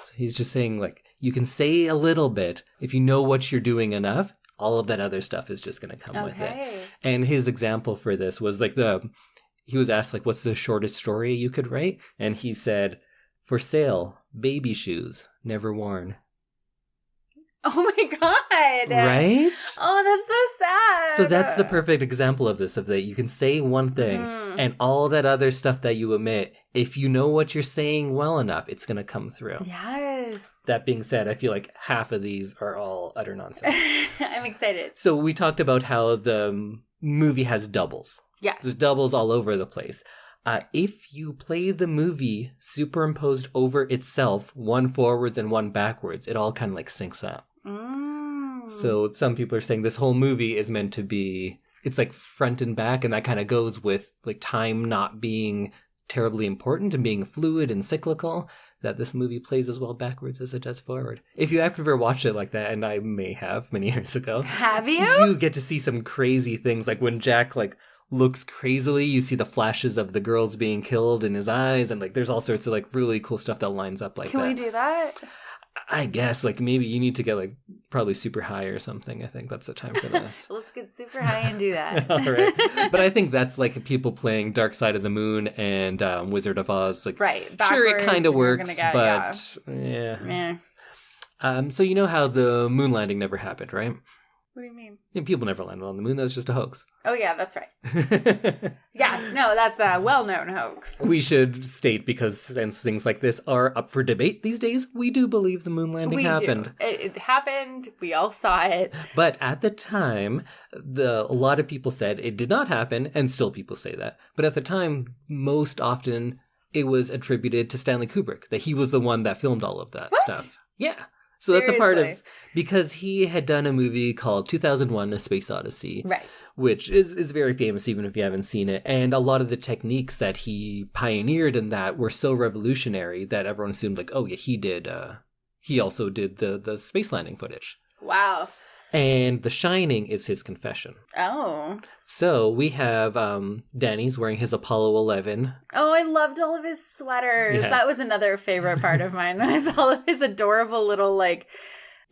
So he's just saying, like, you can say a little bit. If you know what you're doing enough, all of that other stuff is just going to come with it. And his example for this was like he was asked, like, what's the shortest story you could write? And he said, for sale, baby shoes, never worn.
Oh my God.
Right?
Oh, that's so sad.
So that's the perfect example of this, of that you can say one thing and all that other stuff that you omit, if you know what you're saying well enough, it's going to come through.
Yes.
That being said, I feel like half of these are all utter nonsense.
I'm excited.
So we talked about how the movie has doubles.
Yes.
There's doubles all over the place. If you play the movie superimposed over itself, one forwards and one backwards, it all kind of like syncs up. So some people are saying this whole movie is meant to be, it's like front and back, and that kind of goes with like time not being terribly important and being fluid and cyclical, that this movie plays as well backwards as it does forward. If you ever watched it like that, and I may have many years ago.
Have you?
You get to see some crazy things, like when Jack like looks crazily, you see the flashes of the girls being killed in his eyes, and like there's all sorts of like really cool stuff that lines up like that.
Can we do that?
I guess like maybe you need to get like probably super high or something. I think that's the time for this.
Let's get super high and do that.
All right. But I think that's like people playing Dark Side of the Moon and Wizard of Oz. Like,
right.
Sure, it kind of works,
get,
but so you know how the moon landing never happened, right?
What do you mean?
Yeah, people never landed on the moon. That was just a hoax.
Oh, yeah, that's right. Yes, no, that's a well-known hoax.
We should state, because since things like this are up for debate these days, we do believe the moon landing happened.
It happened. We all saw it.
But at the time, a lot of people said it did not happen, and still people say that. But at the time, most often, it was attributed to Stanley Kubrick, that he was the one that filmed all of that stuff. Yeah. So that's a part of, because he had done a movie called 2001: A Space Odyssey,
right? Which
is very famous, even if you haven't seen it. And a lot of the techniques that he pioneered in that were so revolutionary that everyone assumed, like, oh yeah, he also did the space landing footage.
Wow.
And The Shining is his confession.
Oh.
So we have Danny's wearing his Apollo 11.
Oh, I loved all of his sweaters. Yeah. That was another favorite part of mine. Was all of his adorable little, like,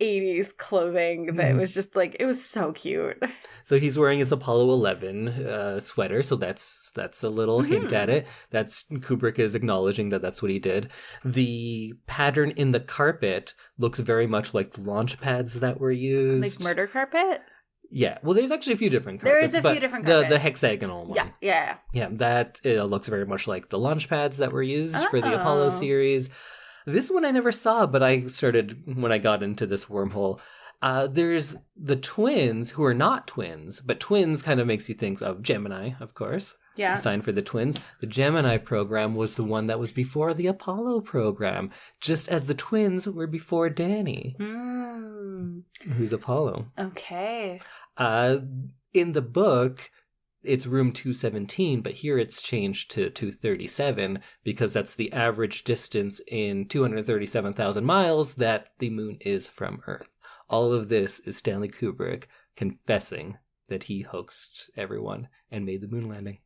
80s clothing that was just, like, it was so cute.
So he's wearing his Apollo 11 sweater, so that's a little hint at it. That's Kubrick is acknowledging that that's what he did. The pattern in the carpet looks very much like the launch pads that were used.
Like murder carpet?
Yeah. Well, there's actually a few different carpets.
There is a few different carpets.
The hexagonal one.
Yeah.
Yeah, that looks very much like the launch pads that were used for the Apollo series. This one I never saw, but I started when I got into this wormhole. There's the twins who are not twins, but twins kind of makes you think of Gemini, of course.
Yeah.
The sign for the twins. The Gemini program was the one that was before the Apollo program, just as the twins were before Danny, who's Apollo.
Okay.
In the book, it's room 217, but here it's changed to 237 because that's the average distance in 237,000 miles that the moon is from Earth. All of this is Stanley Kubrick confessing that he hoaxed everyone and made the moon landing.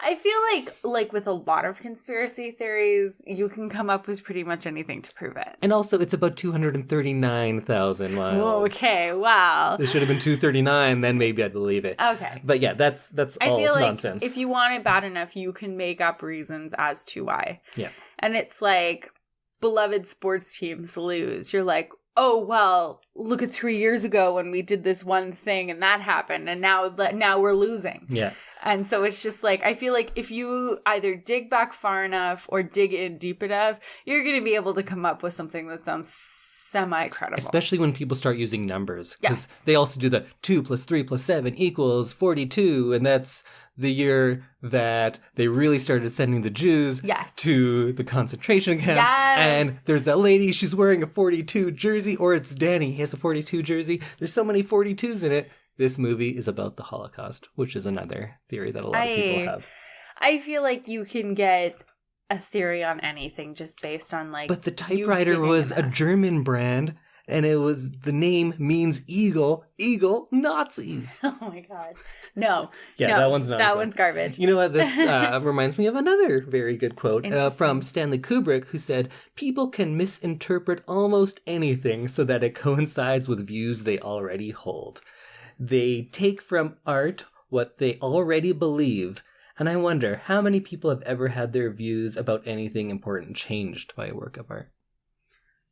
I feel like with a lot of conspiracy theories, you can come up with pretty much anything to prove it.
And also, it's about 239,000 miles.
Okay, wow.
It should have been 239, then maybe I'd believe it.
Okay.
But yeah, that's all
feel like
nonsense.
If you want it bad enough, you can make up reasons as to why.
Yeah.
And it's like, beloved sports teams lose. You're like, oh, well, look at 3 years ago when we did this one thing and that happened and now we're losing.
Yeah.
And so it's just like, I feel like if you either dig back far enough or dig in deep enough, you're going to be able to come up with something that sounds semi-credible.
Especially when people start using numbers.
Yes.
They also do the 2 + 3 + 7 = 42. And that's the year that they really started sending the Jews to the concentration camps.
Yes.
And there's that lady, she's wearing a 42 jersey, or it's Danny, he has a 42 jersey. There's so many 42s in it. This movie is about the Holocaust, which is another theory that a lot of people have.
I feel like you can get a theory on anything just based on like.
But the
you
typewriter
digging
was a
enough.
German brand, and the name means eagle, Nazis.
Oh my god. No.
Yeah,
no,
that one's nonsense.
That one's garbage.
You know what? This reminds me of another very good quote
Interesting.
from Stanley Kubrick, who said, "People can misinterpret almost anything so that it coincides with views they already hold. They take from art what they already believe, and I wonder how many people have ever had their views about anything important changed by a work of art."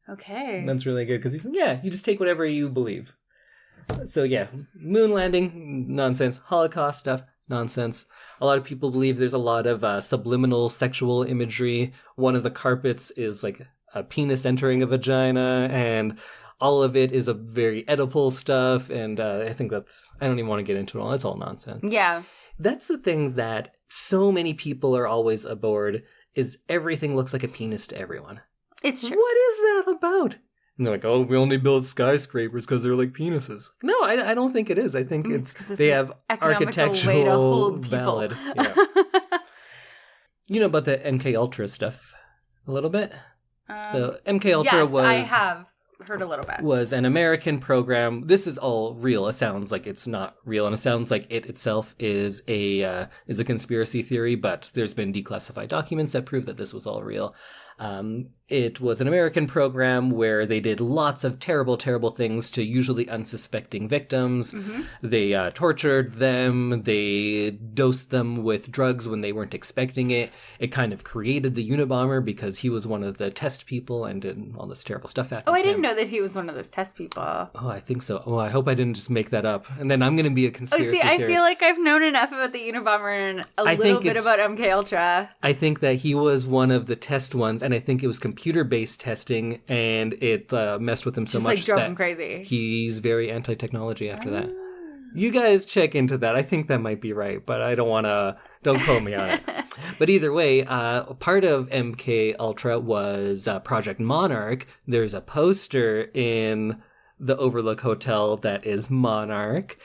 Okay.
That's really good, because he said, yeah, you just take whatever you believe. So yeah, moon landing, nonsense. Holocaust stuff, nonsense. A lot of people believe there's a lot of subliminal sexual imagery. One of the carpets is like a penis entering a vagina, and all of it is a very Oedipal stuff, and I think I don't even want to get into it all. It's all nonsense.
Yeah.
That's the thing that so many people are always aboard, is everything looks like a penis to everyone.
It's true.
What is that about? And they're like, oh, we only build skyscrapers because they're like penises. No, I don't think it is. I think
It's 'cause it's
they
an
have
economical
architectural
way to hold people.
valid. Yeah. You know about the MK Ultra stuff a little bit? So MK Ultra
yes, I have heard a little bit.
was an American program. This is all real. It sounds like it's not real, and it sounds like it itself is a conspiracy theory. But there's been declassified documents that prove that this was all real. It was an American program where they did lots of terrible, terrible things to usually unsuspecting victims.
Mm-hmm.
They tortured them. They dosed them with drugs when they weren't expecting it. It kind of created the Unabomber because he was one of the test people and did all this terrible stuff after
Oh, I
him.
didn't know that he was one of those test people.
Oh, I think so. Oh, I hope I didn't just make that up. And then I'm going to be a conspiracy
Oh, see, I
theorist.
feel like I've known enough about the Unabomber and a
I
little
think
bit
it's-
about MK Ultra.
I think that he was one of the test ones, and I think it was computer-based testing, and it messed with him so
Just
much
like drove
that
him crazy.
he's very anti-technology after that. You guys check into that. I think that might be right, but I don't want to. Don't quote me on it. But either way, part of MK Ultra was Project Monarch. There's a poster in the Overlook Hotel that is Monarch.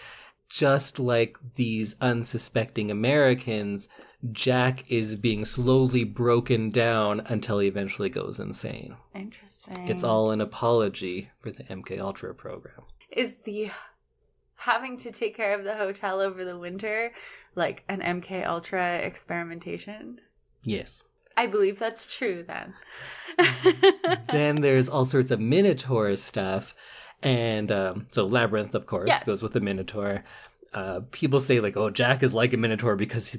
Just like these unsuspecting Americans, Jack is being slowly broken down until he eventually goes insane.
Interesting.
It's all an apology for the MK Ultra program.
Is the having to take care of the hotel over the winter like an MK Ultra experimentation?
Yes.
I believe that's true then.
Then there's all sorts of Minotaur stuff. And so Labyrinth, of course,
Yes.
goes with the Minotaur. People say, like, oh, Jack is like a Minotaur because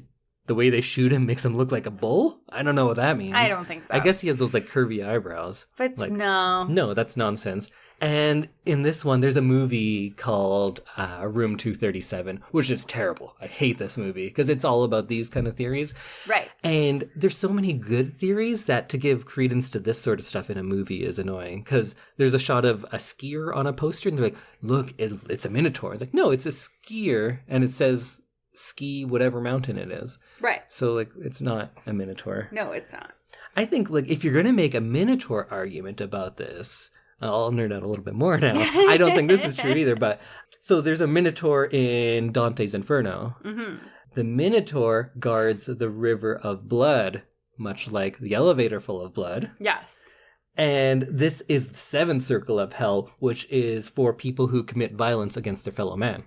the way they shoot him makes him look like a bull? I don't know what that means.
I don't think so.
I guess he has those, like, curvy eyebrows.
But
like,
no.
No, that's nonsense. And in this one, there's a movie called Room 237, which is terrible. I hate this movie because it's all about these kind of theories.
Right.
And there's so many good theories that to give credence to this sort of stuff in a movie is annoying. Because there's a shot of a skier on a poster, and they're like, look, it's a Minotaur. It's like, no, it's a skier, and it says ski whatever mountain it is.
Right.
So, like, it's not a Minotaur.
No, it's not.
I think, like, if you're going to make a Minotaur argument about this, I'll nerd out a little bit more now. I don't think this is true either, but so there's a Minotaur in Dante's Inferno.
Mm-hmm.
The Minotaur guards the river of blood, much like the elevator full of blood.
Yes.
And this is the seventh circle of hell, which is for people who commit violence against their fellow man,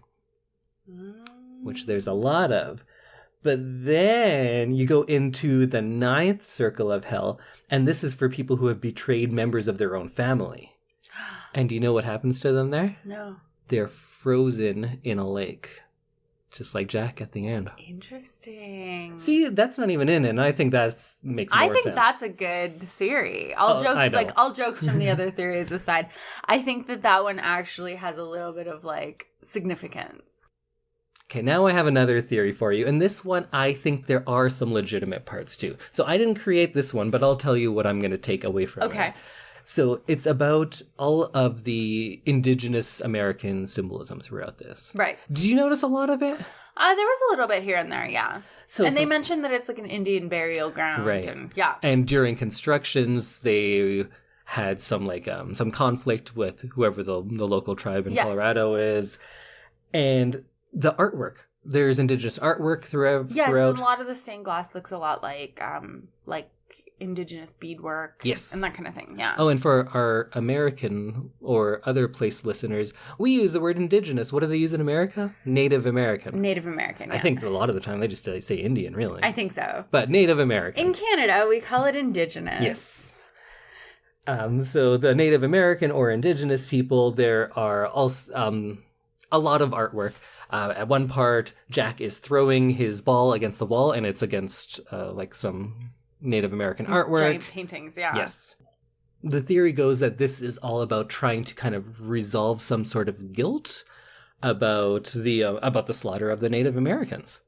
which there's a lot of. But then you go into the ninth circle of hell, and this is for people who have betrayed members of their own family. And do you know what happens to them there?
No.
They're frozen in a lake, just like Jack at the end.
Interesting.
See, that's not even in it, and I think that makes more sense.
I think that's a good theory.
I don't.
All jokes from the other theories aside, I think that one actually has a little bit of like significance.
Okay, now I have another theory for you, and this one I think there are some legitimate parts to. So I didn't create this one, but I'll tell you what I'm going to take away from it.
Okay.
So it's about all of the indigenous American symbolism throughout this.
Right.
Did you notice a lot of it?
There was a little bit here and there, yeah.
So
and they mentioned that it's like an Indian burial ground.
Right.
And, yeah.
And during constructions, they had some some conflict with whoever the local tribe in
Yes.
Colorado is. And the artwork. There's indigenous artwork throughout.
Yes, and a lot of the stained glass looks a lot like indigenous beadwork.
Yes.
And that kind of thing. Yeah.
Oh, and for our American or other place listeners, we use the word indigenous. What do they use in America? Native American.
Native American, yeah.
I think a lot of the time they just say Indian, really.
I think so.
But Native American.
In Canada, we call it indigenous.
Yes. So the Native American or indigenous people, there are also a lot of artwork. At one part, Jack is throwing his ball against the wall, and it's against like some Native American artwork.
Giant paintings, yeah.
Yes. The theory goes that this is all about trying to kind of resolve some sort of guilt about the slaughter of the Native Americans.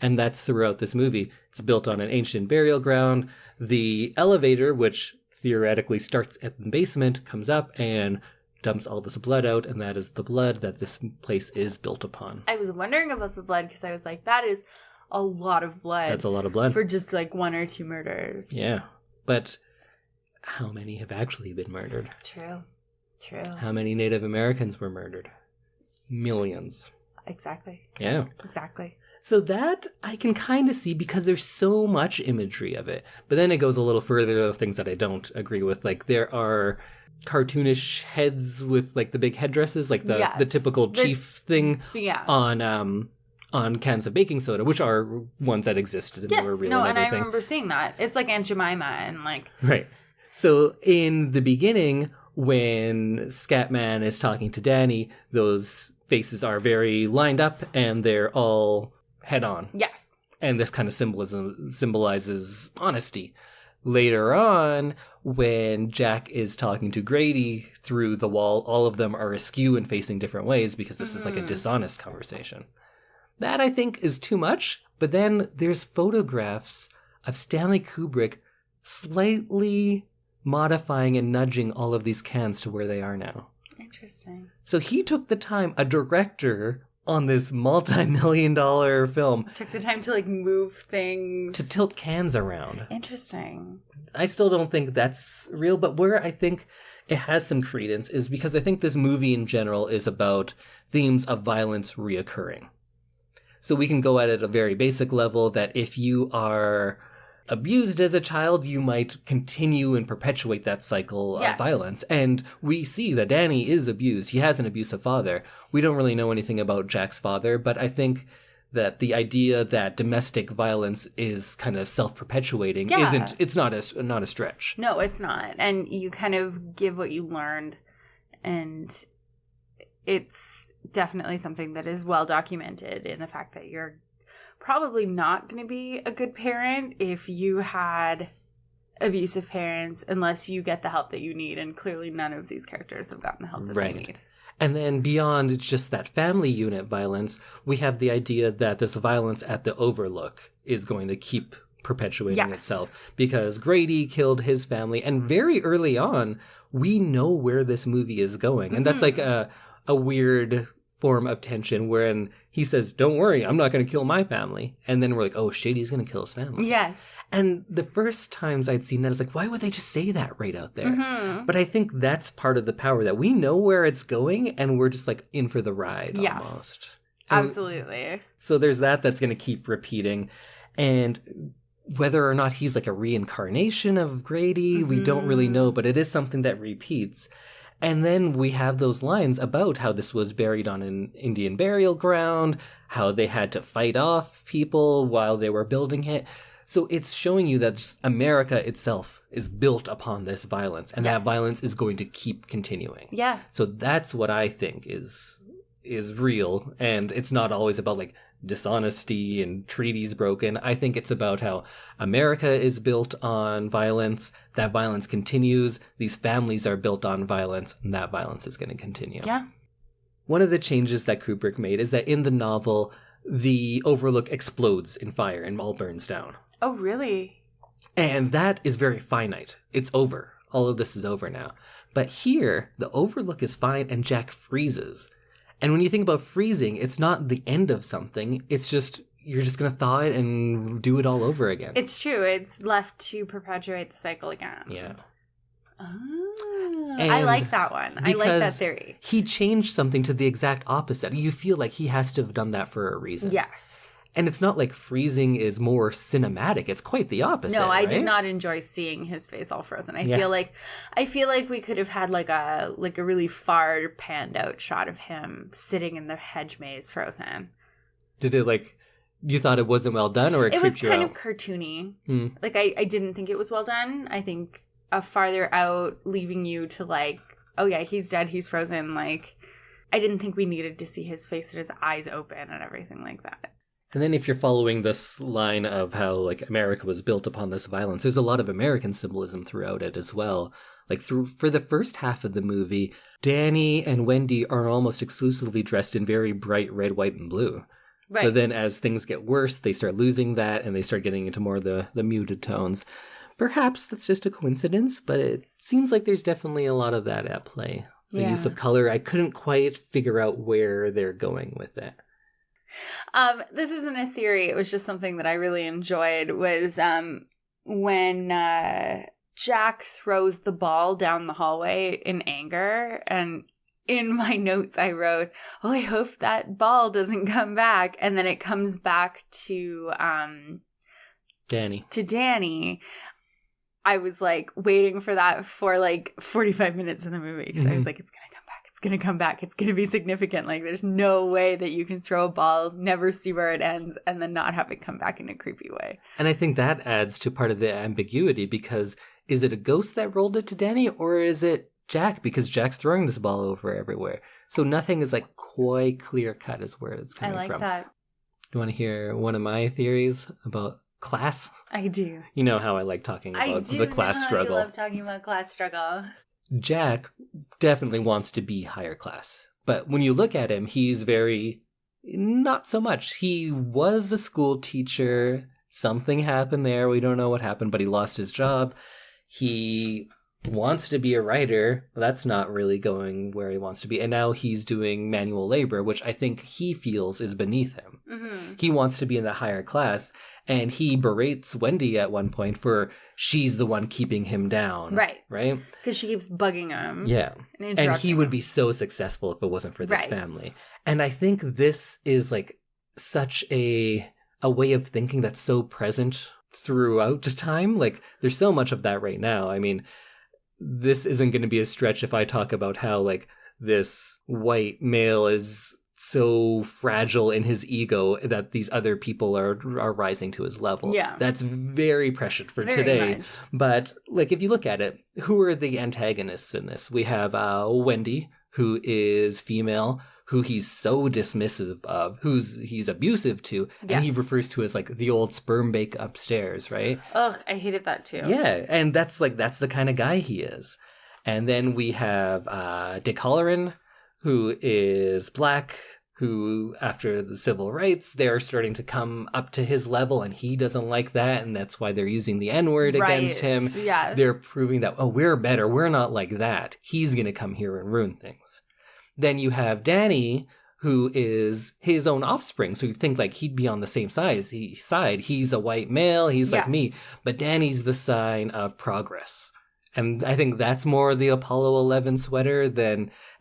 And that's throughout this movie. It's built on an ancient burial ground. The elevator, which theoretically starts at the basement, comes up and dumps all this blood out, and that is the blood that this place is built upon.
I was wondering about the blood because I was like, that is a lot of blood.
That's a lot of blood.
For just like 1 or 2 murders.
Yeah. But how many have actually been murdered?
True.
How many Native Americans were murdered? Millions.
Exactly.
Yeah.
Exactly.
So that I can kind of see because there's so much imagery of it. But then it goes a little further to the things that I don't agree with. Like there are cartoonish heads with like the big headdresses, like the typical chief thing on cans of baking soda, which are ones that existed and were real and everything.
I remember seeing that. It's like Aunt Jemima and like...
Right. So in the beginning, when Scatman is talking to Danny, those faces are very lined up and they're all head on.
Yes.
And this kind of symbolizes honesty. Later on, when Jack is talking to Grady through the wall, all of them are askew and facing different ways because this is like a dishonest conversation. That, I think, is too much. But then there's photographs of Stanley Kubrick slightly modifying and nudging all of these cans to where they are now.
Interesting.
So he took the time, a director on this multi-million-dollar film,
took the time to like move things,
to tilt cans around.
Interesting.
I still don't think that's real, but where I think it has some credence is because I think this movie in general is about themes of violence reoccurring. So we can go at it a very basic level that if you are abused as a child, you might continue and perpetuate that cycle of violence. And we see that Danny is abused. He has an abusive father. We don't really know anything about Jack's father, but I think that the idea that domestic violence is kind of self-perpetuating it's not a stretch.
No, it's not. And you kind of give what you learned, and it's definitely something that is well documented in the fact that you're probably not going to be a good parent if you had abusive parents unless you get the help that you need, and clearly none of these characters have gotten the help that they need.
And then beyond just that family unit violence, we have the idea that this violence at the Overlook is going to keep perpetuating itself because Grady killed his family, and very early on we know where this movie is going. And that's like a weird form of tension wherein he says, don't worry, I'm not going to kill my family. And then we're like, oh shit, he's going to kill his family.
Yes.
And the first times I'd seen that, I was like, why would they just say that right out there? But I think that's part of the power, that we know where it's going and we're just like in for the ride almost.
Absolutely.
So there's that's going to keep repeating. And whether or not he's like a reincarnation of Grady, we don't really know, but it is something that repeats. And then we have those lines about how this was buried on an Indian burial ground, how they had to fight off people while they were building it. So it's showing you that America itself is built upon this violence, and that violence is going to keep continuing.
Yeah.
So that's what I think is real, and it's not always about like dishonesty and treaties broken. I think it's about how America is built on violence. That violence continues. These families are built on violence, and that violence is going to continue.
Yeah.
One of the changes that Kubrick made is that in the novel, the Overlook explodes in fire and all burns down.
Oh, really?
And that is very finite. It's over. All of this is over now. But here, the Overlook is fine and Jack freezes. And when you think about freezing, it's not the end of something. It's just, you're just going to thaw it and do it all over again.
It's true. It's left to perpetuate the cycle again.
Yeah.
I like that one. I like that theory.
He changed something to the exact opposite. You feel like he has to have done that for a reason.
Yes.
And it's not like freezing is more cinematic. It's quite the opposite.
No, I
right?
did not enjoy seeing his face all frozen. I
Yeah.
feel like we could have had like a really far panned out shot of him sitting in the hedge maze frozen.
Did it like you thought it wasn't well done, or
It was
creeped you
kind
out?
of cartoony.
Hmm.
Like I didn't think it was well done. I think a farther out, leaving you to like, oh yeah, he's dead, he's frozen. Like I didn't think we needed to see his face and his eyes open and everything like that.
And then if you're following this line of how like America was built upon this violence, there's a lot of American symbolism throughout it as well. Like for the first half of the movie, Danny and Wendy are almost exclusively dressed in very bright red, white, and blue.
Right.
But then as things get worse, they start losing that and they start getting into more of the muted tones. Perhaps that's just a coincidence, but it seems like there's definitely a lot of that at play. The use of color, I couldn't quite figure out where they're going with it.
This isn't a theory. It was just something that I really enjoyed was when Jack throws the ball down the hallway in anger. And in my notes, I wrote, oh, I hope that ball doesn't come back. And then it comes back to Danny. I was like waiting for that for like 45 minutes in the movie because I was like, it's going to come back. It's going to be significant. Like there's no way that you can throw a ball, never see where it ends, and then not have it come back in a creepy way.
And I think that adds to part of the ambiguity because is it a ghost that rolled it to Danny or is it Jack? Because Jack's throwing this ball over everywhere. So nothing is like quite clear cut as where it's coming from.
I like that.
Do you want to hear one of my theories about class?
I do.
You know how I like talking about the class struggle.
I love talking about class struggle.
Jack definitely wants to be higher class. But when you look at him, he's very, not so much. He was a school teacher. Something happened there. We don't know what happened, but he lost his job. He wants to be a writer. That's not really going where he wants to be. And now he's doing manual labor, which I think he feels is beneath him. Mm-hmm. He wants to be in the higher class. And he berates Wendy at one point for she's the one keeping him down. Right?
Because she keeps bugging him.
Yeah. And he would be so successful if it wasn't for this family. And I think this is like such a way of thinking that's so present throughout time. Like there's so much of that right now. I mean, this isn't going to be a stretch if I talk about how like this white male is so fragile in his ego that these other people are rising to his level. Yeah. That's very prescient for today. Much. But like if you look at it, who are the antagonists in this? We have Wendy, who is female, who he's so dismissive of, he's abusive to, and he refers to as like the old sperm bake upstairs, right?
Ugh, I hated that too.
Yeah, and that's the kind of guy he is. And then we have Dick Halloran, who is black, who, after the civil rights, they're starting to come up to his level, and he doesn't like that, and that's why they're using the N-word against him. Yes. They're proving that, oh, we're better, we're not like that. He's going to come here and ruin things. Then you have Danny, who is his own offspring, so you think like he'd be on the same side. He's a white male, he's like me, but Danny's the sign of progress. And I think that's more the Apollo 11 sweater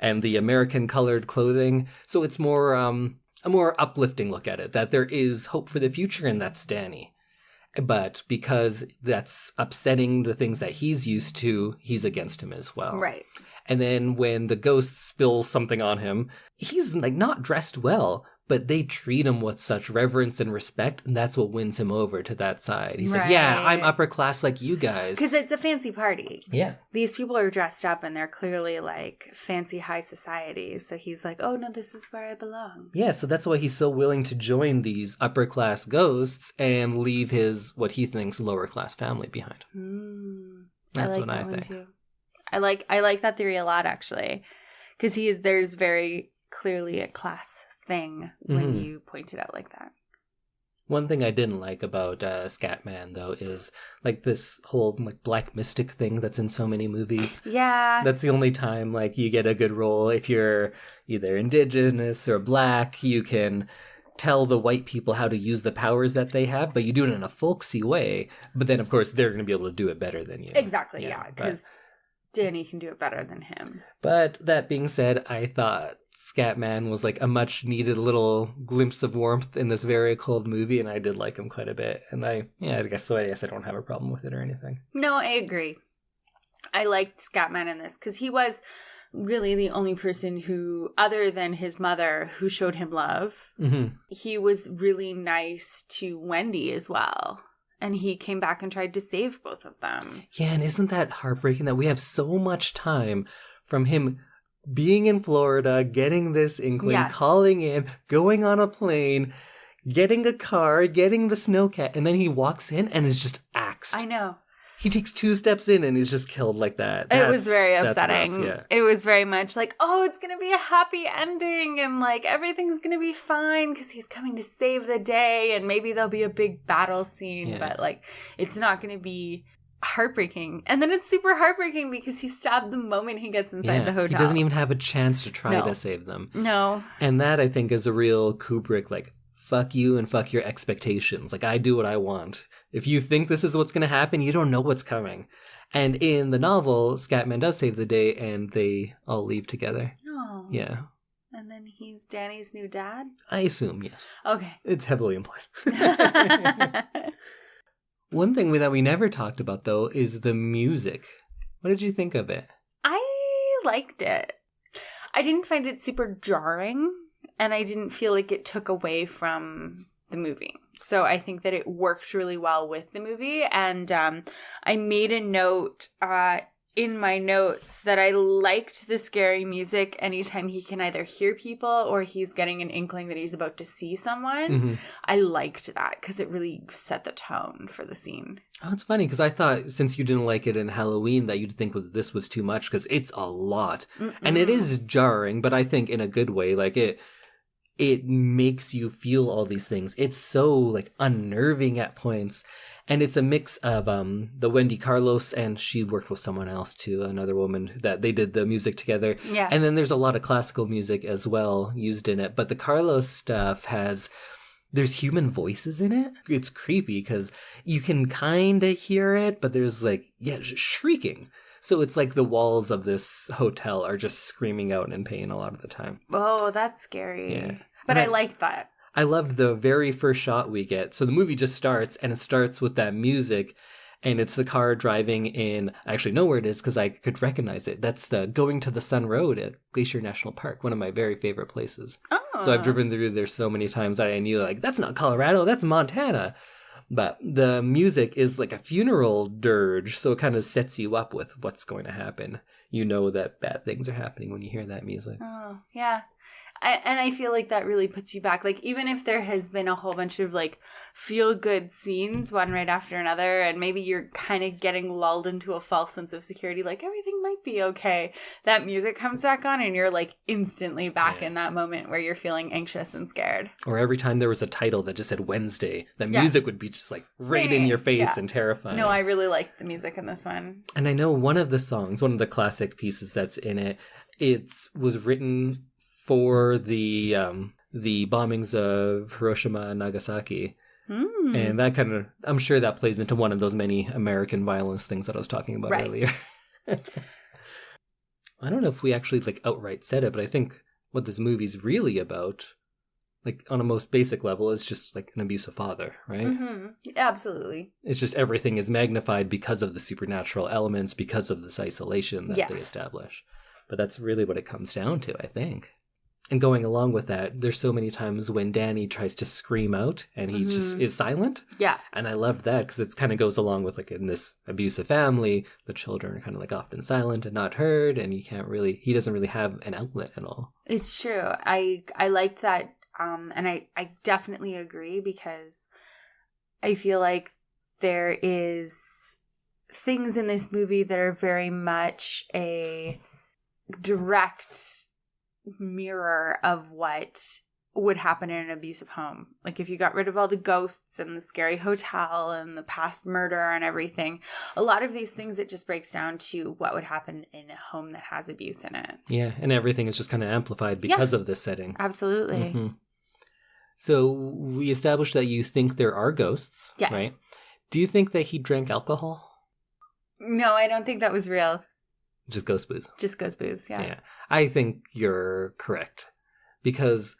and the American colored clothing. So it's more a more uplifting look at it, that there is hope for the future, and that's Danny. But because that's upsetting the things that he's used to, he's against him as well. Right. And then when the ghost spills something on him, he's like not dressed well, but they treat him with such reverence and respect, and that's what wins him over to that side. He's like, yeah, I'm upper class like you guys.
Because it's a fancy party.
Yeah.
These people are dressed up, and they're clearly like fancy high society. So he's like, oh, no, this is where I belong.
Yeah, so that's why he's so willing to join these upper class ghosts and leave his, what he thinks, lower class family behind. That's what I think. Too.
I like that theory a lot, actually. Because there's very clearly a class thing when you point it out like that.
One thing I didn't like about Scatman, though, is like this whole like black mystic thing that's in so many movies.
Yeah.
That's the only time like you get a good role. If you're either indigenous or black, you can tell the white people how to use the powers that they have, but you do it in a folksy way. But then, of course, they're going to be able to do it better than you.
Exactly, yeah, because Danny can do it better than him.
But that being said, I thought Scatman was like a much needed little glimpse of warmth in this very cold movie, and I did like him quite a bit. And I guess I don't have a problem with it or anything.
No, I agree. I liked Scatman in this because he was really the only person who, other than his mother, who showed him love.
Mm-hmm.
He was really nice to Wendy as well. And he came back and tried to save both of them.
Yeah, and isn't that heartbreaking that we have so much time from him being in Florida, getting this inkling,
Yes.
calling in, going on a plane, getting a car, getting the snowcat, and then he walks in and is just axed.
I know.
He takes 2 steps in and he's just killed like that.
It was very
that's
upsetting.
rough, yeah.
It was very much like, oh, it's going to be a happy ending and like everything's going to be fine because he's coming to save the day and maybe there'll be a big battle scene,
Yeah.
but like it's not going to be heartbreaking. And then it's super heartbreaking because he's stabbed the moment he gets inside the hotel.
He doesn't even have a chance to try
No.
to save them.
No.
And that, I think, is a real Kubrick, like, fuck you and fuck your expectations. Like, I do what I want. If you think this is what's going to happen, you don't know what's coming. And in the novel, Scatman does save the day, and they all leave together.
Oh.
Yeah.
And then he's Danny's new dad?
I assume, yes.
Okay.
It's heavily implied. One thing that we never talked about, though, is the music. What did you think of it?
I liked it. I didn't find it super jarring, and I didn't feel like it took away from the movie. So I think that it worked really well with the movie. And I made a note in my notes that I liked the scary music anytime he can either hear people or he's getting an inkling that he's about to see someone.
Mm-hmm.
I liked that because it really set the tone for the scene.
Oh, it's funny because I thought since you didn't like it in Halloween that you'd think this was too much because it's a lot. And it is jarring, but I think in a good way. Like it makes you feel all these things. It's so like unnerving at points. And it's a mix of the Wendy Carlos, and she worked with someone else too, another woman, that they did the music together.
Yeah.
And then there's a lot of classical music as well used in it. But the Carlos stuff there's human voices in it. It's creepy because you can kind of hear it, but there's like, shrieking. So it's like the walls of this hotel are just screaming out in pain a lot of the time.
Oh, that's scary.
Yeah.
But
And
I liked that.
I loved the very first shot we get. So the movie just starts, and it starts with that music, and it's the car driving in. I actually know where it is because I could recognize it. That's the Going to the Sun Road at Glacier National Park, one of my very favorite places.
Oh.
So I've driven through there so many times that I knew, like, that's not Colorado, that's Montana. But the music is like a funeral dirge, so it kind of sets you up with what's going to happen. You know that bad things are happening when you hear that music.
Oh, yeah. And I feel like that really puts you back. Like, even if there has been a whole bunch of, like, feel-good scenes, one right after another, and maybe you're kind of getting lulled into a false sense of security, like, everything might be okay, that music comes back on, and you're, like, instantly back in that moment where you're feeling anxious and scared.
Or every time there was a title that just said Wednesday, the
Yes.
music would be just, like, right in your face and terrifying.
No, I really liked the music in this one.
And I know one of the songs, one of the classic pieces that's in it, it was written for the bombings of Hiroshima and Nagasaki. And that kind of, I'm sure that plays into one of those many American violence things that I was talking about earlier. I don't know if we actually like outright said it, but I think what this movie's really about, like on a most basic level, is just like an abusive father, right?
Mm-hmm. Absolutely.
It's just everything is magnified because of the supernatural elements, because of this isolation that they
Yes.
establish. But that's really what it comes down to, I think. And going along with that, there's so many times when Danny tries to scream out and he just is silent.
Yeah.
And I loved that because it kind of goes along with like in this abusive family, the children are kind of like often silent and not heard, and he doesn't really have an outlet at all.
It's true. I liked that. And I definitely agree because I feel like there is things in this movie that are very much a direct mirror of what would happen in an abusive home. Like if you got rid of all the ghosts and the scary hotel and the past murder and everything, a lot of these things, it just breaks down to what would happen in a home that has abuse in it.
Yeah, and everything is just kind of amplified because of this setting.
Absolutely.
Mm-hmm. So we established that you think there are ghosts,
Yes.
right? Do you think that he drank alcohol?
No, I don't think that was real.
Just ghost booze.
Just ghost booze, yeah.
Yeah. I think you're correct. Because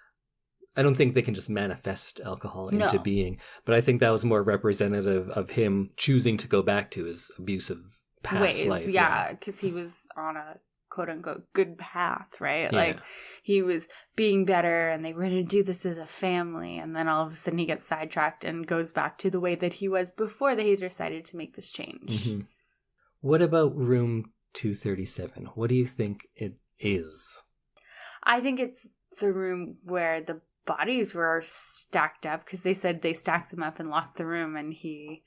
I don't think they can just manifest alcohol into being. But I think that was more representative of him choosing to go back to his abusive past life.
Yeah, because he was on a quote-unquote good path, right?
Yeah.
Like, he was being better, and they were going to do this as a family, and then all of a sudden he gets sidetracked and goes back to the way that he was before they decided to make this change.
Mm-hmm. What about room 237? What do you think it is?
I think it's the room where the bodies were stacked up, because they said they stacked them up and locked the room, and he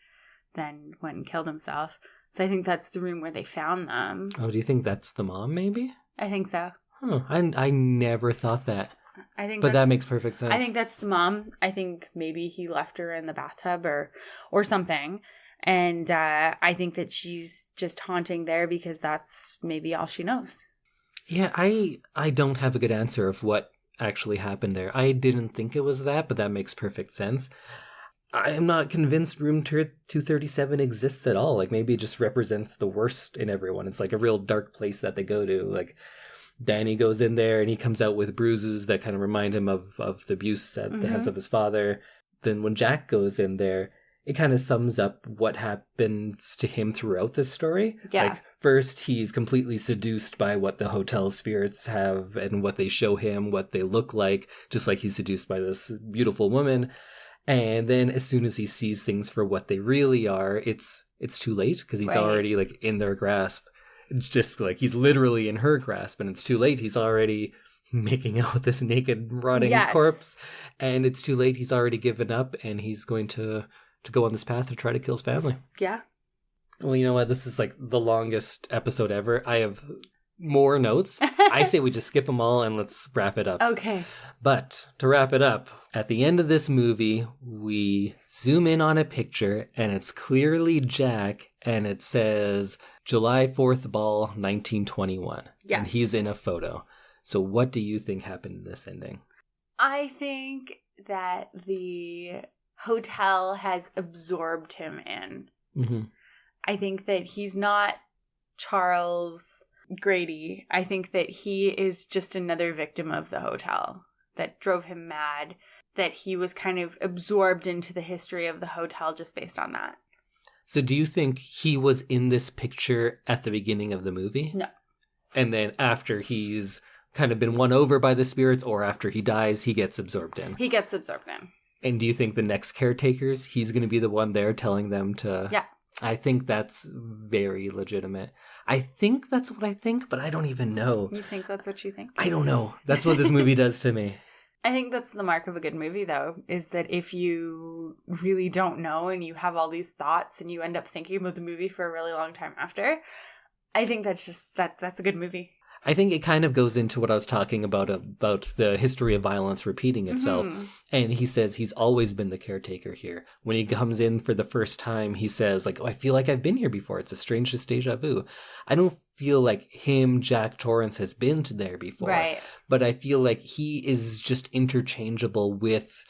then went and killed himself. So I think that's the room where they found them.
Oh, do you think that's the mom, maybe?
I think so.
Huh. I never thought that. But that makes perfect sense.
I think that's the mom. I think maybe he left her in the bathtub or something. And I think that she's just haunting there because that's maybe all she knows.
Yeah, I don't have a good answer of what actually happened there. I didn't think it was that, but that makes perfect sense. I am not convinced room 237 exists at all. Like, maybe it just represents the worst in everyone. It's like a real dark place that they go to. Like, Danny goes in there and he comes out with bruises that kind of remind him of the abuse at the hands of his father. Then when Jack goes in there, it kind of sums up what happens to him throughout this story.
Yeah.
Like, first, he's completely seduced by what the hotel spirits have and what they show him, what they look like, just like he's seduced by this beautiful woman. And then as soon as he sees things for what they really are, it's too late because he's already like in their grasp. It's just like he's literally in her grasp and it's too late. He's already making out with this naked, rotting corpse. And it's too late. He's already given up and he's going to go on this path to try to kill his family.
Yeah.
Well, you know what? This is like the longest episode ever. I have more notes. I say we just skip them all and let's wrap it up.
Okay.
But to wrap it up, at the end of this movie, we zoom in on a picture and it's clearly Jack and it says July 4th ball 1921.
Yeah.
And he's in a photo. So what do you think happened in this ending?
I think that the hotel has absorbed him in.
Mm-hmm.
I think that he's not Charles Grady. I think that he is just another victim of the hotel that drove him mad, that he was kind of absorbed into the history of the hotel just based on that.
So do you think he was in this picture at the beginning of the movie?
No.
And then after he's kind of been won over by the spirits or after he dies, he gets absorbed in?
He gets absorbed in.
And do you think the next caretakers, he's going to be the one there telling them to...
Yeah.
I think that's very legitimate. I think that's what I think, but I don't even know.
You think that's what you think?
I don't know. That's what this movie does to me.
I think that's the mark of a good movie, though, is that if you really don't know and you have all these thoughts and you end up thinking about the movie for a really long time after, I think that's a good movie.
I think it kind of goes into what I was talking about the history of violence repeating itself. Mm-hmm. And he says he's always been the caretaker here. When he comes in for the first time, he says, like, oh, I feel like I've been here before. It's the strangest deja vu. I don't feel like Jack Torrance, has been to there before.
Right.
But I feel like he is just interchangeable with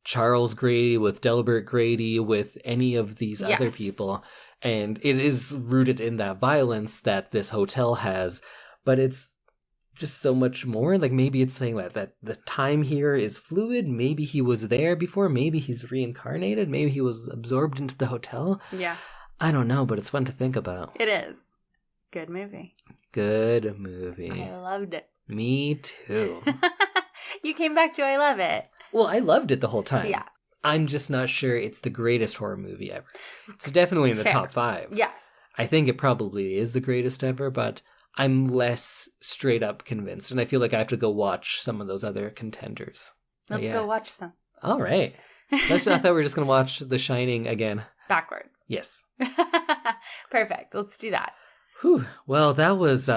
Charles Grady, with Delbert Grady, with any of these other people. And it is rooted in that violence that this hotel has. But it's just so much more. Like, maybe it's saying that the time here is fluid. Maybe he was there before. Maybe he's reincarnated. Maybe he was absorbed into the hotel.
Yeah.
I don't know, but it's fun to think about.
It is. Good movie.
Good movie.
I loved it.
Me too.
You came back to I love it.
Well, I loved it the whole time.
Yeah.
I'm just not sure it's the greatest horror movie ever. It's definitely in the top 5.
Yes.
I think it probably is the greatest ever, but I'm less straight up convinced, and I feel like I have to go watch some of those other contenders.
Let's go watch some.
All right. I thought we were just going to watch The Shining again.
Backwards.
Yes.
Perfect. Let's do that.
Whew. Well, that was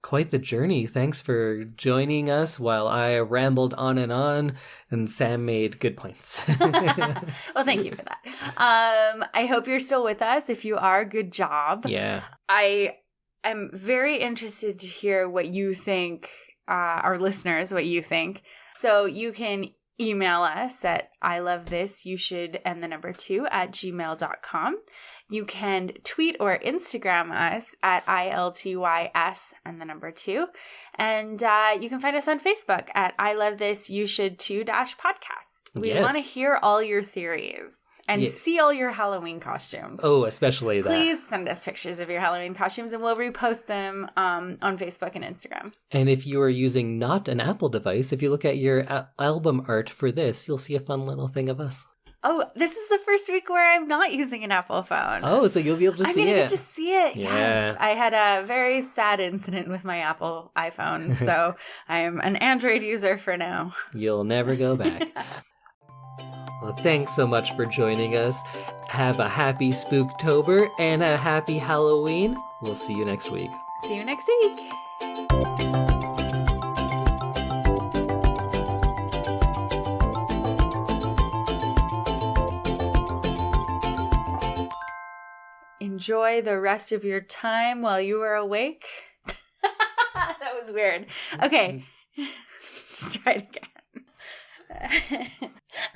quite the journey. Thanks for joining us while I rambled on, and Sam made good points.
Well, thank you for that. I hope you're still with us. If you are, good job.
Yeah.
I'm very interested to hear what you think, our listeners, what you think. So you can email us at ilovethisyoushouldand2@gmail.com. You can tweet or Instagram us at ILTYS and the number 2. And you can find us on Facebook at I Love This You Should Too podcast. We
Yes.
want to hear all your theories and
Yeah.
see all your Halloween costumes.
Oh, especially that.
Please send us pictures of your Halloween costumes and we'll repost them on Facebook and Instagram.
And if you are using not an Apple device, if you look at your album art for this, you'll see a fun little thing of us.
Oh, this is the first week where I'm not using an Apple phone.
Oh, so you'll be able to
I'm
see
going to
it.
get to see it.
Yeah.
Yes. I had a very sad incident with my Apple iPhone, so I'm an Android user for now.
You'll never go back. Well, thanks so much for joining us. Have a happy Spooktober and a happy Halloween. We'll see you next week.
See you next week. Enjoy the rest of your time while you are awake. That was weird. Okay. Let's try it again.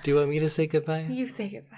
Do you want me to say goodbye?
You say goodbye.